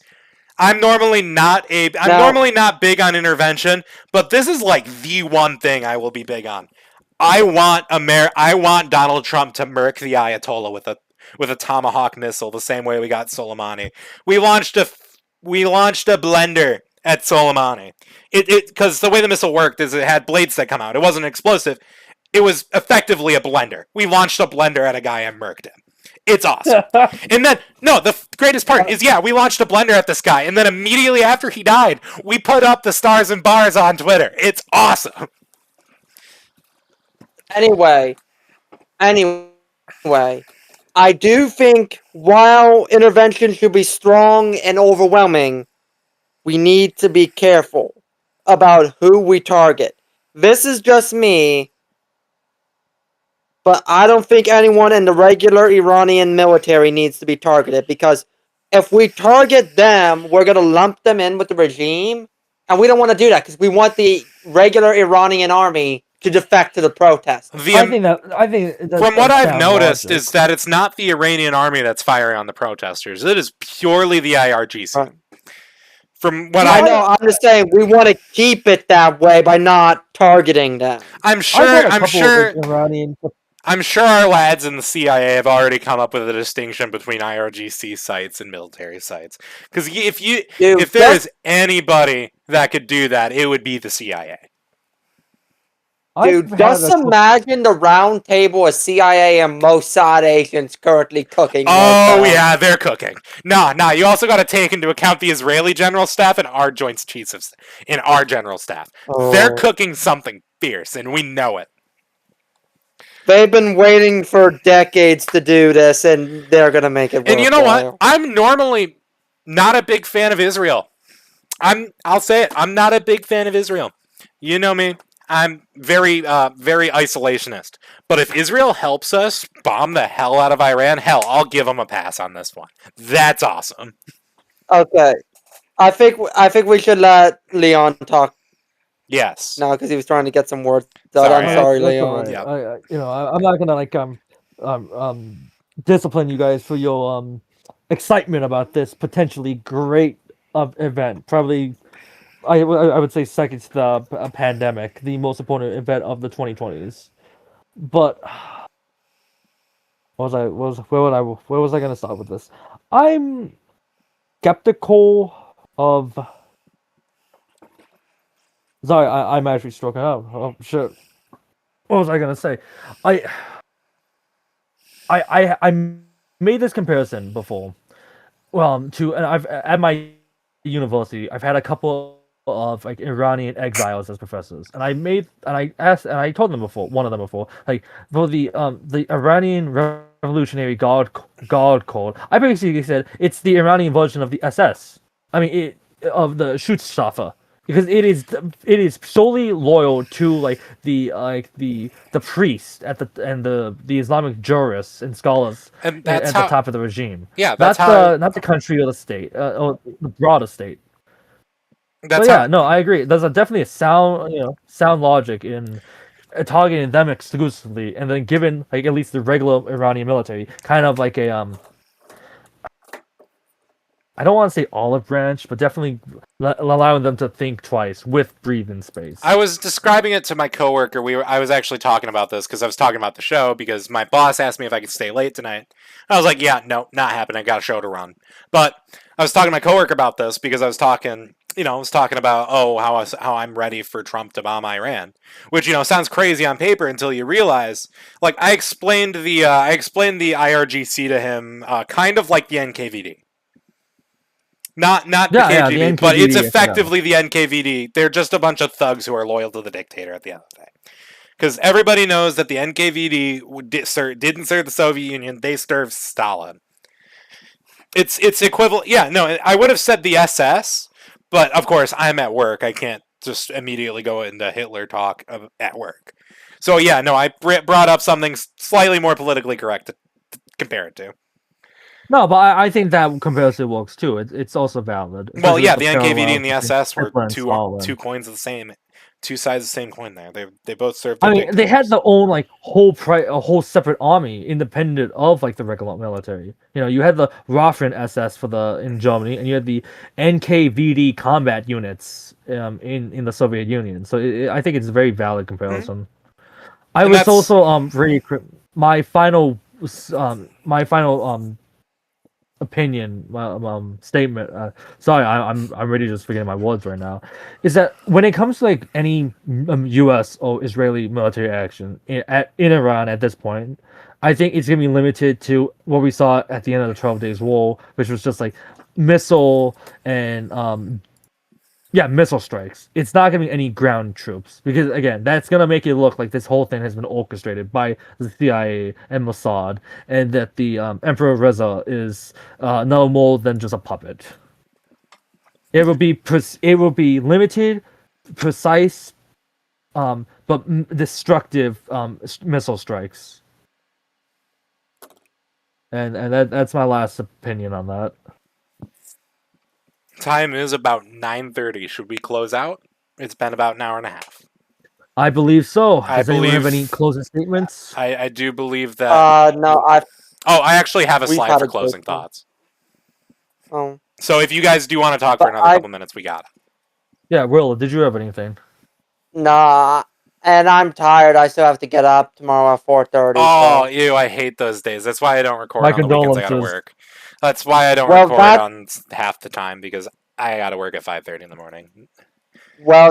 I'm normally not big on intervention, but this is like the one thing I will be big on. I want Donald Trump to murk the Ayatollah with a Tomahawk missile, the same way we got Soleimani. We launched a blender at Soleimani. Because the way the missile worked is it had blades that come out. It wasn't explosive. It was effectively a blender. We launched a blender at a guy and murked him. It's awesome. And then, the greatest part is, we launched a blender at this guy, and then immediately after he died, we put up the stars and bars on Twitter. It's awesome. Anyway, I do think while intervention should be strong and overwhelming, we need to be careful about who we target. This is just me, but I don't think anyone in the regular Iranian military needs to be targeted, because if we target them, we're going to lump them in with the regime, and we don't want to do that because we want the regular Iranian army to defect to the protest. I think from what I've noticed is that it's not the Iranian army that's firing on the protesters. It is purely the IRGC. Right. From what I know, I'm just saying we want to keep it that way by not targeting them. I'm sure our lads in the CIA have already come up with a distinction between IRGC sites and military sites. Because if there is anybody that could do that, it would be the CIA. Dude, just imagine the round table of CIA and Mossad agents currently cooking. Oh, yeah, they're cooking. No, you also got to take into account the Israeli General Staff and our Joint Chiefs in our General Staff. Oh. They're cooking something fierce, and we know it. They've been waiting for decades to do this, and they're going to make it work. And you know what? I'm normally not a big fan of Israel. I'll say it. I'm not a big fan of Israel. You know me. I'm very isolationist. But if Israel helps us bomb the hell out of Iran, hell, I'll give them a pass on this one. That's awesome. Okay. I think we should let Leon talk. Yes. No, because he was trying to get some words out. I'm sorry, Leon. Right. I'm not gonna discipline you guys for your excitement about this potentially great event. Probably, I would say second to the pandemic, the most important event of the 2020s. But where was I gonna start with this? I'm skeptical of. Sorry, I'm actually stroking out. Oh shit! What was I gonna say? I I made this comparison before. To and I've at my university, I've had a couple of like Iranian exiles as professors, and I asked and I told them before, one of them before, like for the Iranian Revolutionary Guard Corps. I basically said it's the Iranian version of the SS. I mean, of the Schutzstaffel, because it is solely loyal to the priest at the Islamic jurists and scholars And that's at the how. top of the regime, Yeah, that's not how. the country or the state, or the broader state. So That's how. yeah, no, I agree. There's definitely a sound logic in targeting them exclusively, and then given like at least the regular Iranian military kind of like a I don't want to say olive branch, but definitely allowing them to think twice with breathing space. I was describing it to my coworker. I was actually talking about this because I was talking about the show because my boss asked me if I could stay late tonight. I was like, "Yeah, no, not happening. I got a show to run." But I was talking to my coworker about this because I was talking about how I'm ready for Trump to bomb Iran, which sounds crazy on paper until you realize. Like I explained the IRGC to him, kind of like the NKVD. Not the Yeah, the KGB, but it's NKVD. Yeah. effectively the NKVD. They're just a bunch of thugs who are loyal to the dictator at the end of the day. Because everybody knows that the NKVD didn't serve the Soviet Union; they served Stalin. It's equivalent. Yeah, no, I would have said the SS, but of course I'm at work. I can't just immediately go into Hitler talk at work. So yeah, no, I brought up something slightly more politically correct to compare it to. No, but I think that comparison works too. It's also valid, Well, especially yeah, with the the NKVD parallels and the between SS were Hitler and two Stalin. coins of the same, two sides of the same coin. There, they both served I their mean, they had dictators. their own like a whole separate army, independent of like the regular military. You had the Waffen SS in Germany, and you had the NKVD combat units in the Soviet Union. So I think it's a very valid Mhm. comparison. I And was that's also my final opinion, statement. Sorry, I'm really just forgetting my words right now. Is that when it comes to like any U.S. or Israeli military action in Iran at this point, I think it's gonna be limited to what we saw at the end of the 12 Days War, which was just like missile and missile strikes. It's not gonna be any ground troops because again, that's gonna make it look like this whole thing has been orchestrated by the CIA and Mossad, and that the Emperor Reza is no more than just a puppet. It will be limited, precise, but destructive missile strikes. And that's my last opinion on that. time is about 9:30. Should we close out? It's been about an hour and a half. I believe so. I Does anyone have any believe closing statements? I do believe that. No, I Oh, I actually have a we've slide had for a good closing one. thoughts. Um, So if you guys do want to talk for but another couple minutes, we got it. Yeah, Will, did you have anything? nah, and I'm tired. I still have to get up tomorrow at 4:30. Oh, So, ew, I hate those days. That's why I don't record My on the weekends. I gotta condolences. work. That's why I don't well, record on half the time because I gotta work at 5:30 in the morning.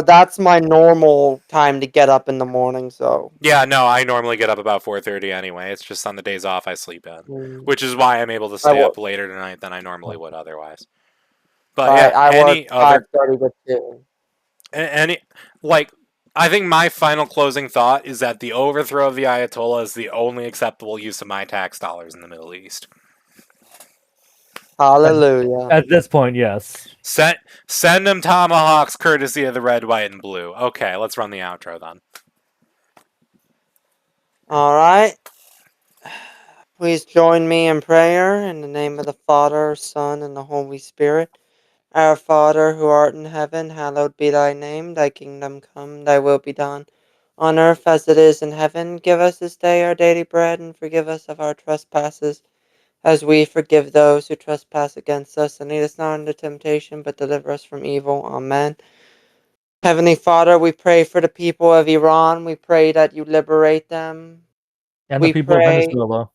that's my normal time to get up in the morning. So, Yeah, no, I normally get up about 4:30 anyway. It's just on the days off I sleep in, mm, which is why I'm able to I stay work. up later tonight than I normally would otherwise. But Right, yeah, I work any other 5:30 to 2. any like I think my final closing thought is that the overthrow of the Ayatollah is the only acceptable use of my tax dollars in the Middle East. Hallelujah. At this point, yes. Send them tomahawks courtesy of the red, white, and blue. Okay, let's run the outro then. All right. Please join me in prayer in the name of the Father, Son, and the Holy Spirit. Our Father, who art in heaven, hallowed be thy name. Thy kingdom come, thy will be done, on earth as it is in heaven. Give us this day our daily bread, and forgive us of our trespasses, as we forgive those who trespass against us, and lead us not into temptation, but deliver us from evil. Amen. Heavenly Father, we pray for the people of Iran. We pray that you liberate them. And the We people of pray Venezuela.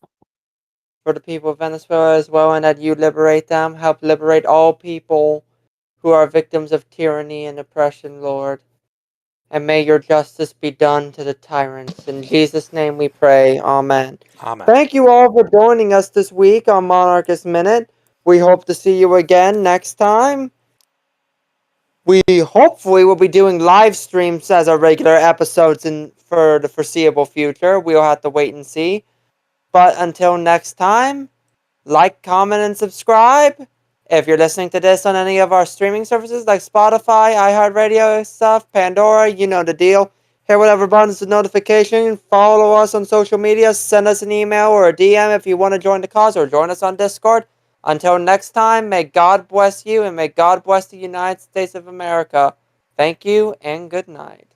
for the people of Venezuela as well, and that you liberate them. Help liberate all people who are victims of tyranny and oppression, Lord. And may your justice be done to the tyrants. In Jesus' name we pray. Amen. Amen. Thank you all for joining us this week on Monarchist Minute. We hope to see you again next time. We hopefully will be doing live streams as our regular episodes for the foreseeable future. We'll have to wait and see. But until next time, like, comment, and subscribe. If you're listening to this on any of our streaming services like Spotify, iHeartRadio stuff, Pandora, you know the deal. Hit whatever buttons of notification. Follow us on social media. Send us an email or a DM if you want to join the cause or join us on Discord. Until next time, may God bless you and may God bless the United States of America. Thank you and good night.